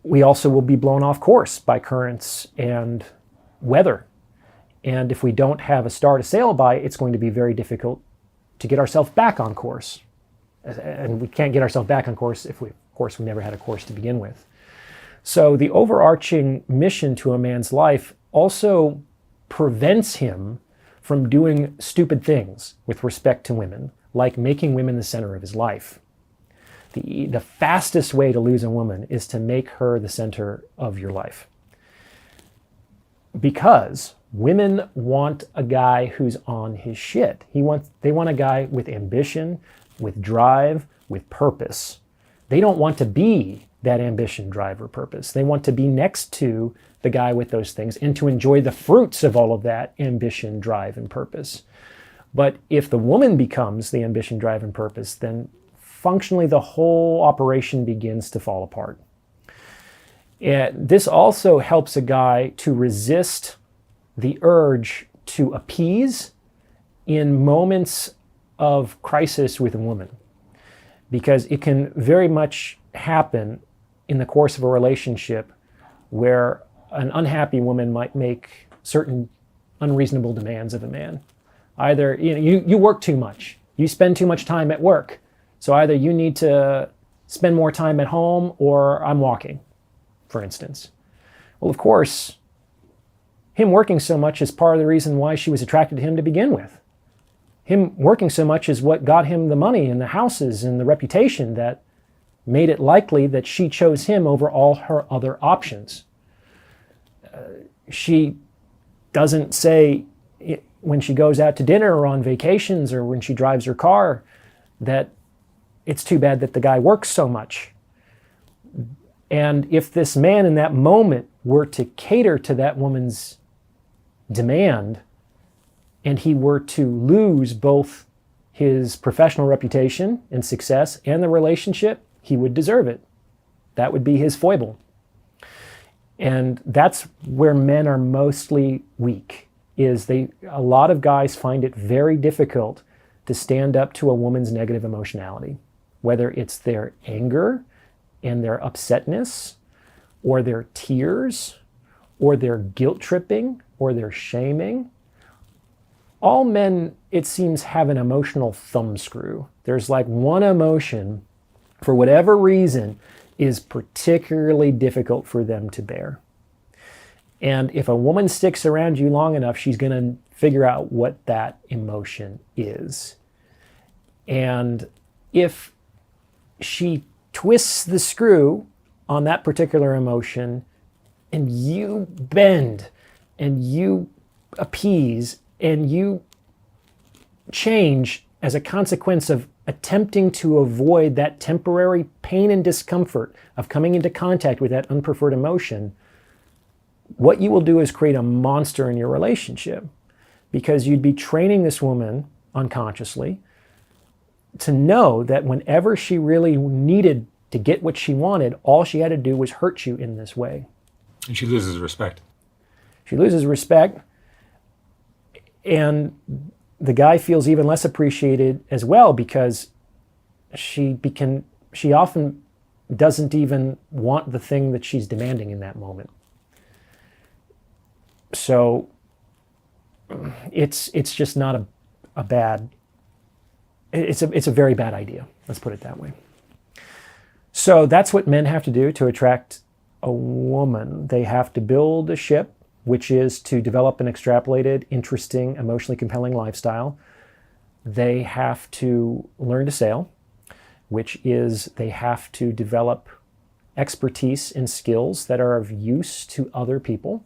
We also will be blown off course by currents and weather. And if we don't have a star to sail by, it's going to be very difficult to get ourselves back on course. And we can't get ourselves back on course if we never had a course to begin with. So the overarching mission to a man's life also prevents him from doing stupid things with respect to women, like making women the center of his life. The fastest way to lose a woman is to make her the center of your life. Because women want a guy who's on his shit. They want a guy with ambition, with drive, with purpose. They don't want to be that ambition, drive, or purpose. They want to be next to the guy with those things and to enjoy the fruits of all of that ambition, drive, and purpose. But if the woman becomes the ambition, drive, and purpose, then functionally the whole operation begins to fall apart. And this also helps a guy to resist the urge to appease in moments of crisis with a woman, because it can very much happen in the course of a relationship where an unhappy woman might make certain unreasonable demands of a man. Either you work too much, you spend too much time at work, so either you need to spend more time at home or I'm walking, for instance. Well, of course, him working so much is part of the reason why she was attracted to him to begin with. Him working so much is what got him the money and the houses and the reputation that made it likely that she chose him over all her other options. She doesn't say when she goes out to dinner or on vacations or when she drives her car that it's too bad that the guy works so much. And if this man in that moment were to cater to that woman's demand and he were to lose both his professional reputation and success and the relationship, he would deserve it. That would be his foible. And that's where men are mostly weak, is a lot of guys find it very difficult to stand up to a woman's negative emotionality, whether it's their anger and their upsetness, or their tears, or their guilt tripping, or they're shaming. All men, it seems, have an emotional thumbscrew. There's like one emotion, for whatever reason, is particularly difficult for them to bear. And if a woman sticks around you long enough, she's going to figure out what that emotion is. And if she twists the screw on that particular emotion, and you bend, and you appease, and you change as a consequence of attempting to avoid that temporary pain and discomfort of coming into contact with that unpreferred emotion, what you will do is create a monster in your relationship, because you'd be training this woman unconsciously to know that whenever she really needed to get what she wanted, all she had to do was hurt you in this way. And she loses respect. She loses respect, and the guy feels even less appreciated as well, because she often doesn't even want the thing that she's demanding in that moment. So it's just not a bad, it's a very bad idea. Let's put it that way. So that's what men have to do to attract a woman. They have to build a ship, which is to develop an extrapolated, interesting, emotionally compelling lifestyle. They have to learn to sail, which is they have to develop expertise and skills that are of use to other people.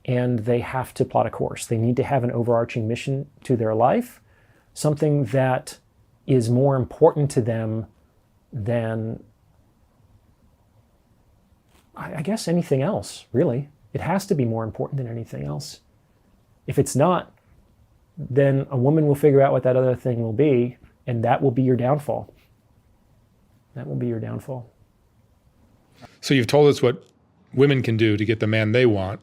And they have to plot a course. They need to have an overarching mission to their life, something that is more important to them than, I guess, anything else, really. It has to be more important than anything else. If it's not, then a woman will figure out what that other thing will be, and that will be your downfall. That will be your downfall. So you've told us what women can do to get the man they want,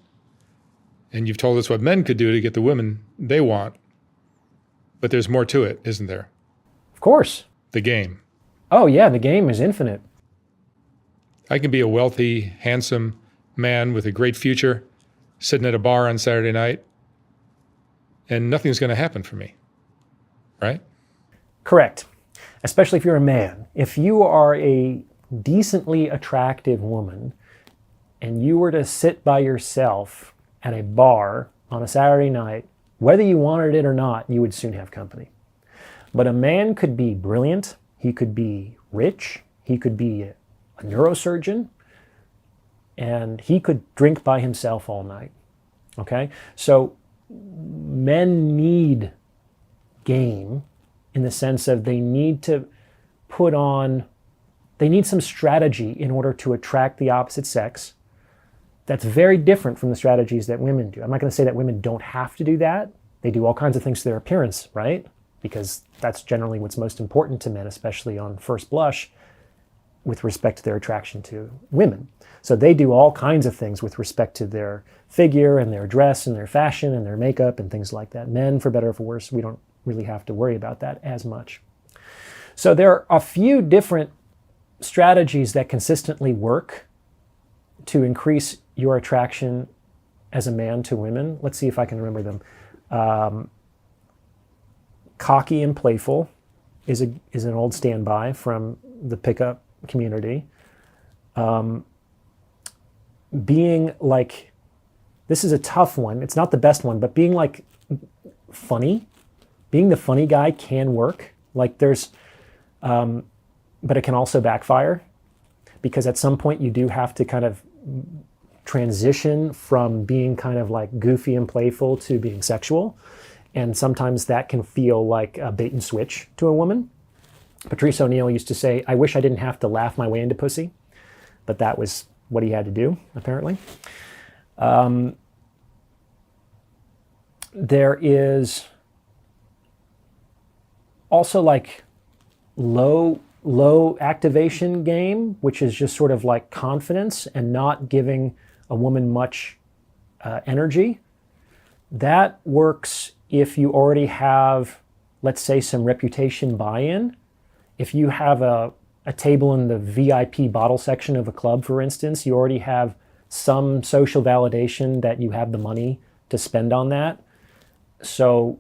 and you've told us what men could do to get the women they want. But there's more to it, isn't there? Of course. The game. Oh yeah, the game is infinite. I can be a wealthy, handsome man with a great future sitting at a bar on Saturday night, and nothing's going to happen for me, right? Correct. Especially if you're a man. If you are a decently attractive woman and you were to sit by yourself at a bar on a Saturday night, whether you wanted it or not, you would soon have company. But a man could be brilliant, he could be rich, he could be a neurosurgeon, and he could drink by himself all night. Okay? So men need game in the sense of they need to they need some strategy in order to attract the opposite sex. That's very different from the strategies that women do. I'm not going to say that women don't have to do that. They do all kinds of things to their appearance, right? Because that's generally what's most important to men, especially on first blush, with respect to their attraction to women. So they do all kinds of things with respect to their figure and their dress and their fashion and their makeup and things like that. Men, for better or for worse, we don't really have to worry about that as much. So there are a few different strategies that consistently work to increase your attraction as a man to women. Let's see if I can remember them. Cocky and playful is an old standby from the pickup community. Being like, this is a tough one. It's not the best one, but being like funny, being the funny guy can work. Like but it can also backfire, because at some point you do have to kind of transition from being kind of like goofy and playful to being sexual. And sometimes that can feel like a bait and switch to a woman. Patrice O'Neill used to say, "I wish I didn't have to laugh my way into pussy," but that was what he had to do, apparently. There is also like low activation game, which is just sort of like confidence and not giving a woman much energy. That works if you already have, let's say, some reputation buy-in. If you have a table in the VIP bottle section of a club, for instance, you already have some social validation that you have the money to spend on that. So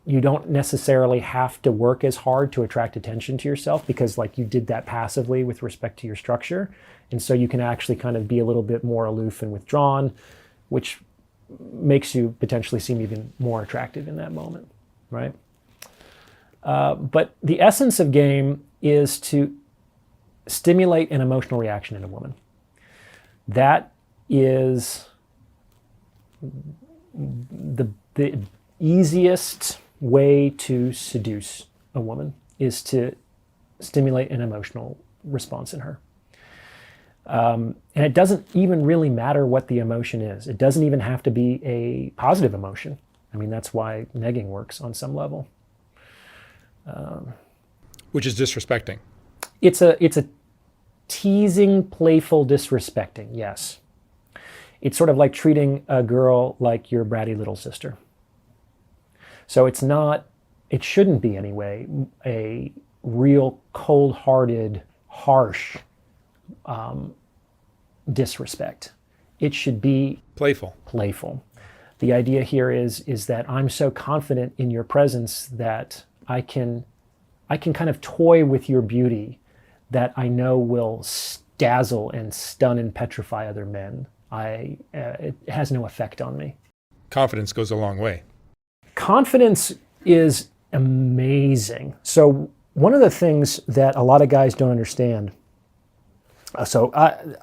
you don't necessarily have to work as hard to attract attention to yourself, because like you did that passively with respect to your structure. And so you can actually kind of be a little bit more aloof and withdrawn, which makes you potentially seem even more attractive in that moment, right? But the essence of game is to stimulate an emotional reaction in a woman. That is the easiest way to seduce a woman, is to stimulate an emotional response in her. And it doesn't even really matter what the emotion is. It doesn't even have to be a positive emotion. I mean, that's why negging works on some level. Which is disrespecting. It's a teasing, playful disrespecting, yes. It's sort of like treating a girl like your bratty little sister. So it shouldn't be anyway, a real cold-hearted, harsh disrespect. It should be playful. The idea here is that I'm so confident in your presence that I can kind of toy with your beauty that I know will dazzle and stun and petrify other men. It has no effect on me. Confidence goes a long way. Confidence is amazing. So one of the things that a lot of guys don't understand, so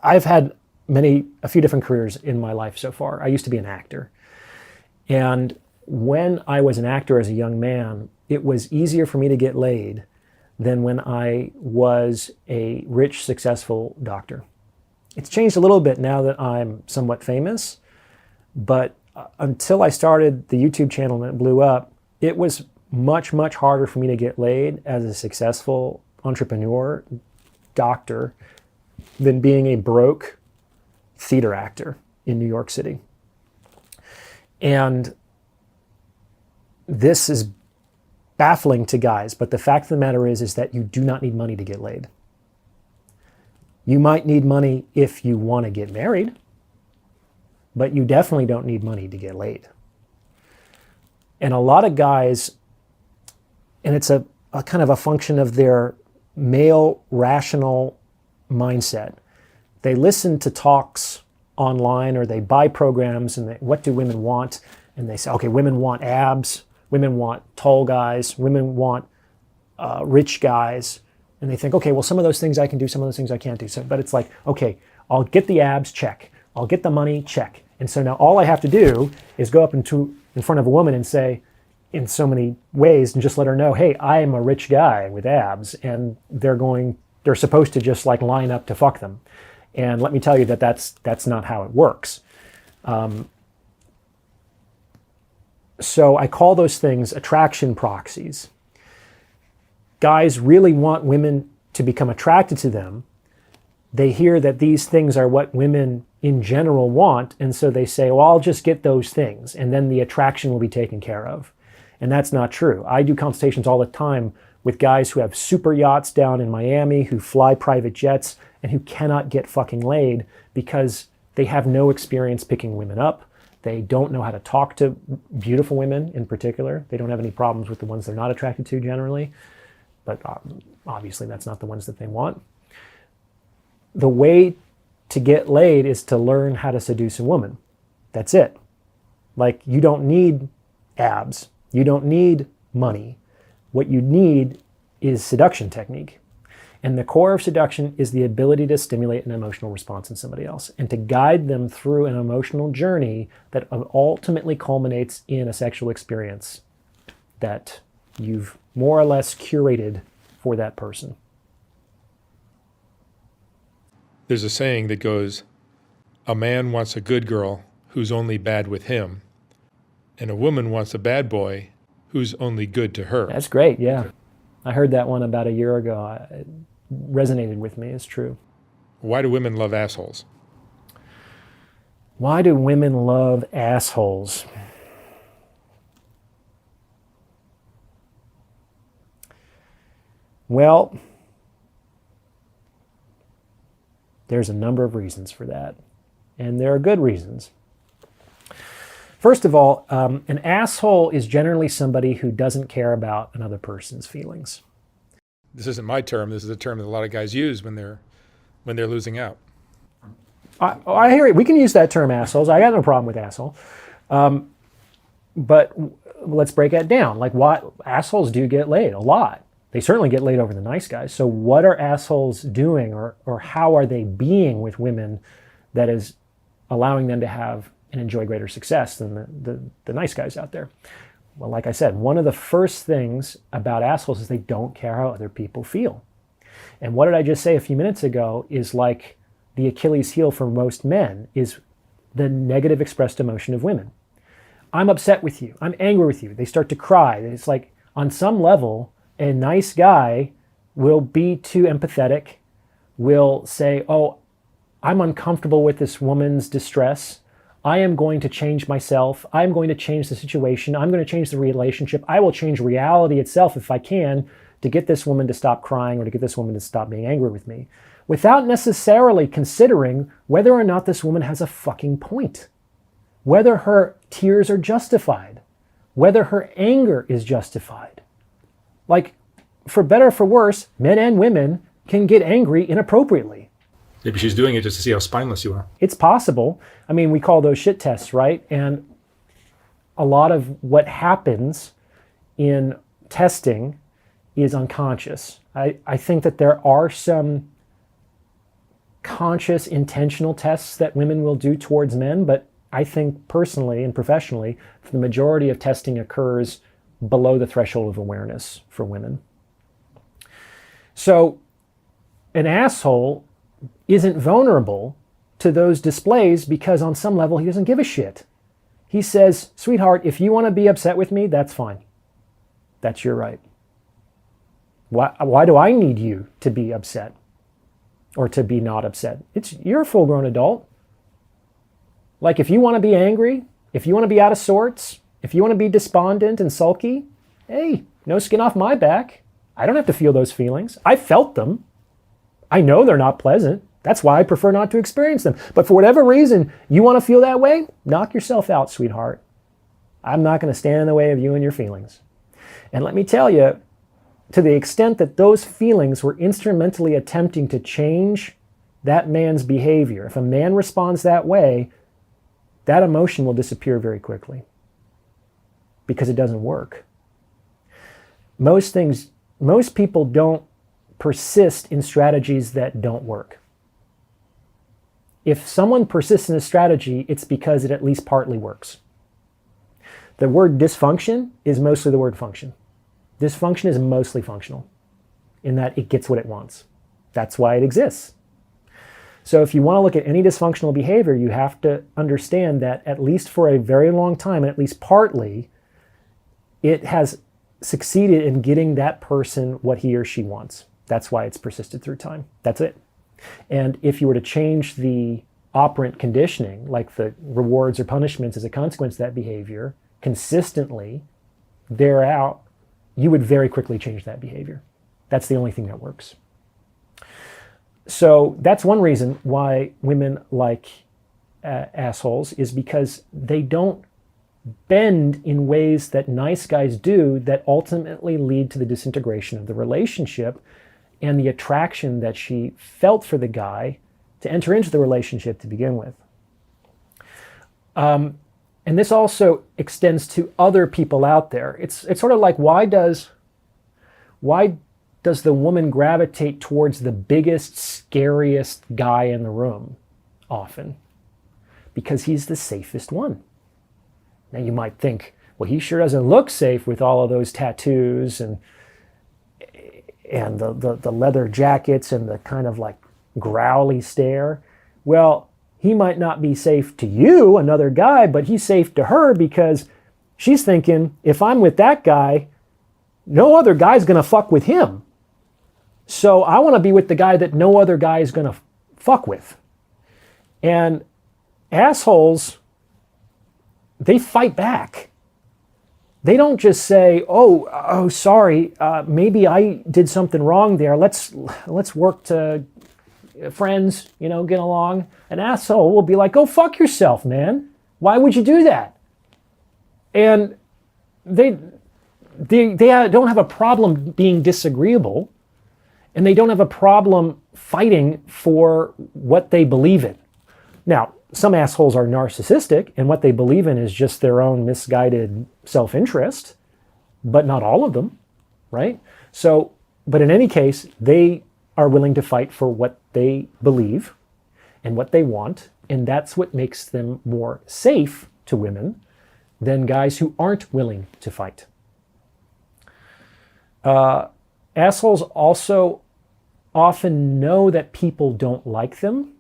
I've had a few different careers in my life so far. I used to be an actor. And when I was an actor as a young man, it was easier for me to get laid than when I was a rich, successful doctor. It's changed a little bit now that I'm somewhat famous, but until I started the YouTube channel and it blew up, it was much, much harder for me to get laid as a successful entrepreneur, doctor, than being a broke theater actor in New York City. And this is baffling to guys, but the fact of the matter is that you do not need money to get laid. You might need money if you want to get married, but you definitely don't need money to get laid. And a lot of guys, and it's a kind of a function of their male rational mindset. They listen to talks online, or they buy programs, and what do women want? And they say, okay, women want abs, women want tall guys, women want rich guys. And they think, okay, well, some of those things I can do, some of those things I can't do. But it's like, okay, I'll get the abs, check. I'll get the money, check. And so now all I have to do is go up in front of a woman and say, in so many ways, and just let her know, hey, I am a rich guy with abs, and they're supposed to just like line up to fuck them. And let me tell you that that's not how it works. So I call those things attraction proxies. Guys really want women to become attracted to them. They hear that these things are what women in general want, and so they say, well, I'll just get those things, and then the attraction will be taken care of. And that's not true. I do consultations all the time with guys who have super yachts down in Miami, who fly private jets, and who cannot get fucking laid because they have no experience picking women up. They don't know how to talk to beautiful women in particular. They don't have any problems with the ones they're not attracted to generally. But obviously that's not the ones that they want. The way to get laid is to learn how to seduce a woman. That's it. Like, you don't need abs. You don't need money. What you need is seduction technique. And the core of seduction is the ability to stimulate an emotional response in somebody else and to guide them through an emotional journey that ultimately culminates in a sexual experience that you've more or less curated for that person. There's a saying that goes, a man wants a good girl who's only bad with him, and a woman wants a bad boy who's only good to her. That's great, yeah. I heard that one about a year ago. It resonated with me, it's true. Why do women love assholes? Why do women love assholes? Well, there's a number of reasons for that, and there are good reasons. First of all, an asshole is generally somebody who doesn't care about another person's feelings. This isn't my term. This is a term that a lot of guys use when they're losing out. I hear it. We can use that term, assholes. I got no problem with asshole. But let's break that down. Like, why assholes do get laid a lot. They certainly get laid over the nice guys. So what are assholes doing, or how are they being with women that is allowing them to have and enjoy greater success than the nice guys out there? Well, like I said, one of the first things about assholes is they don't care how other people feel. And what did I just say a few minutes ago is like the Achilles heel for most men is the negative expressed emotion of women. I'm upset with you. I'm angry with you. They start to cry. It's like, on some level, a nice guy will be too empathetic, will say, oh, I'm uncomfortable with this woman's distress. I am going to change myself. I'm going to change the situation. I'm going to change the relationship. I will change reality itself if I can to get this woman to stop crying or to get this woman to stop being angry with me, without necessarily considering whether or not this woman has a fucking point, whether her tears are justified, whether her anger is justified. Like, for better or for worse, men and women can get angry inappropriately. Maybe she's doing it just to see how spineless you are. It's possible. I mean, we call those shit tests, right? And a lot of what happens in testing is unconscious. I think that there are some conscious, intentional tests that women will do towards men, but I think personally and professionally, the majority of testing occurs below the threshold of awareness for women. So an asshole isn't vulnerable to those displays because on some level he doesn't give a shit. He says, sweetheart, if you want to be upset with me, that's fine. That's your right. Why do I need you to be upset or to be not upset? You're a full-grown adult. Like, if you want to be angry, if you want to be out of sorts, if you want to be despondent and sulky, hey, no skin off my back. I don't have to feel those feelings. I felt them. I know they're not pleasant. That's why I prefer not to experience them. But for whatever reason you want to feel that way, knock yourself out, sweetheart. I'm not going to stand in the way of you and your feelings. And let me tell you, to the extent that those feelings were instrumentally attempting to change that man's behavior, if a man responds that way, that emotion will disappear very quickly because it doesn't work. Most people don't persist in strategies that don't work. If someone persists in a strategy, it's because it at least partly works. The word dysfunction is mostly the word function. Dysfunction is mostly functional in that it gets what it wants. That's why it exists. So if you want to look at any dysfunctional behavior, you have to understand that at least for a very long time, and at least partly, it has succeeded in getting that person what he or she wants. That's why it's persisted through time. That's it. And if you were to change the operant conditioning, like the rewards or punishments as a consequence of that behavior, consistently, thereout, you would very quickly change that behavior. That's the only thing that works. So that's one reason why women like assholes, is because they don't bend in ways that nice guys do that ultimately lead to the disintegration of the relationship and the attraction that she felt for the guy to enter into the relationship to begin with. And this also extends to other people out there. It's sort of like, why does the woman gravitate towards the biggest, scariest guy in the room often? Because he's the safest one. Now you might think, well, he sure doesn't look safe with all of those tattoos and the leather jackets and the kind of like growly stare. Well, he might not be safe to you, another guy, but he's safe to her because she's thinking, if I'm with that guy, no other guy's going to fuck with him. So I want to be with the guy that no other guy is going to fuck with. And assholes, they fight back. They don't just say, oh, sorry, maybe I did something wrong there. Let's work to friends, get along. An asshole will be like, go fuck yourself, man. Why would you do that? And they don't have a problem being disagreeable, and they don't have a problem fighting for what they believe in. Now, some assholes are narcissistic, and what they believe in is just their own misguided self-interest, but not all of them, right? So, but in any case, they are willing to fight for what they believe and what they want, and that's what makes them more safe to women than guys who aren't willing to fight. Assholes also often know that people don't like them,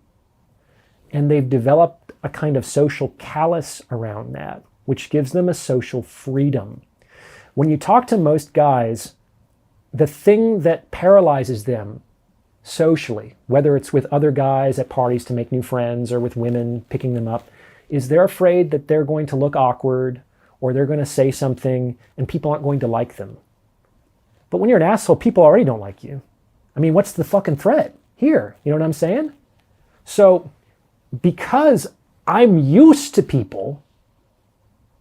and they've developed a kind of social callus around that, which gives them a social freedom. When you talk to most guys, the thing that paralyzes them socially, whether it's with other guys at parties to make new friends or with women picking them up, is they're afraid that they're going to look awkward or they're going to say something and people aren't going to like them. But when you're an asshole, people already don't like you. I mean, what's the fucking threat here? You know what I'm saying? So because I'm used to people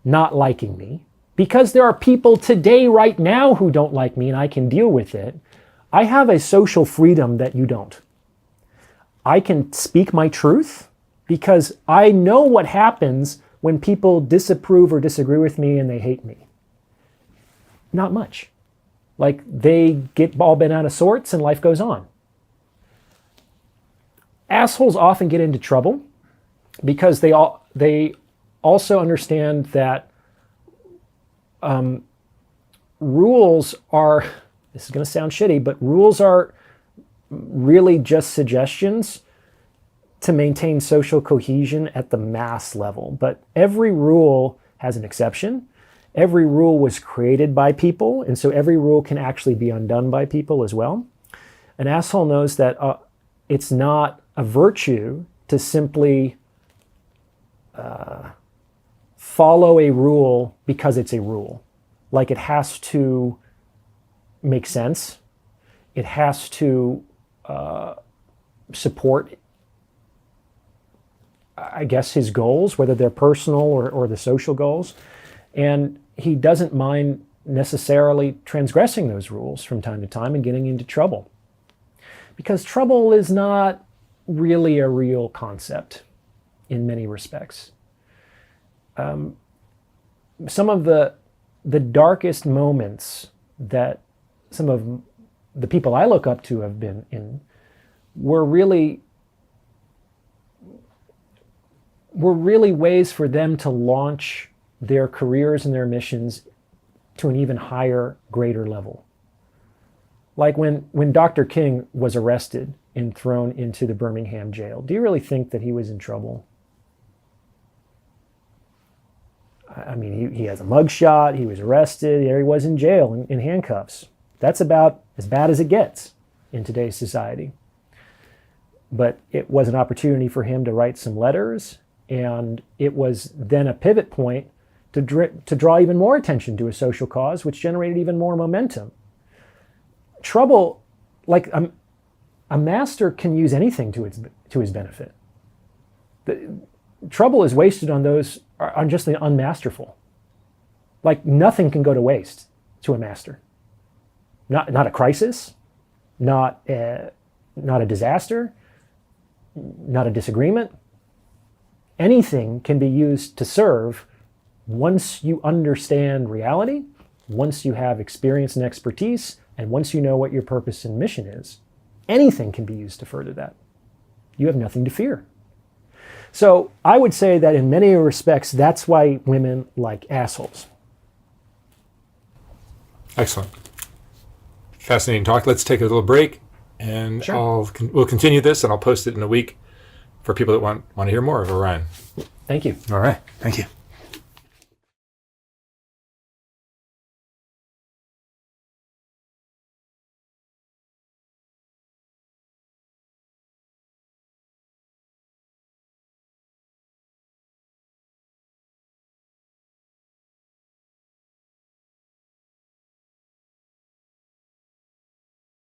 not liking me, because there are people today right now who don't like me and I can deal with it, I have a social freedom that you don't. I can speak my truth because I know what happens when people disapprove or disagree with me and they hate me. Not much. Like, they get all bent out of sorts and life goes on. Assholes often get into trouble because they also understand that rules are, this is going to sound shitty, but rules are really just suggestions to maintain social cohesion at the mass level. But every rule has an exception. Every rule was created by people, and so every rule can actually be undone by people as well. An asshole knows that it's not a virtue to simply follow a rule because it's a rule. Like, it has to make sense. It has to support, I guess, his goals, whether they're personal or the social goals. And he doesn't mind necessarily transgressing those rules from time to time and getting into trouble. Because trouble is not really a real concept in many respects. Some of the darkest moments that some of the people I look up to have been in were really ways for them to launch their careers and their missions to an even higher, greater level. Like when Dr. King was arrested and thrown into the Birmingham jail, do you really think that he was in trouble? I mean, he has a mugshot, he was arrested, there he was in jail in handcuffs. That's about as bad as it gets in today's society. But it was an opportunity for him to write some letters, and it was then a pivot point to draw even more attention to a social cause, which generated even more momentum. Trouble, like a master can use anything to his benefit. Trouble is wasted on those on just the unmasterful. Like, nothing can go to waste to a master. Not a crisis, not a disaster, not a disagreement. Anything can be used to serve once you understand reality, once you have experience and expertise, and once you know what your purpose and mission is. Anything can be used to further that. You have nothing to fear. So I would say that in many respects, that's why women like assholes. Excellent. Fascinating talk. Let's take a little break, and Sure. We'll continue this, and I'll post it in a week for people that want to hear more of Orion. Thank you. All right. Thank you.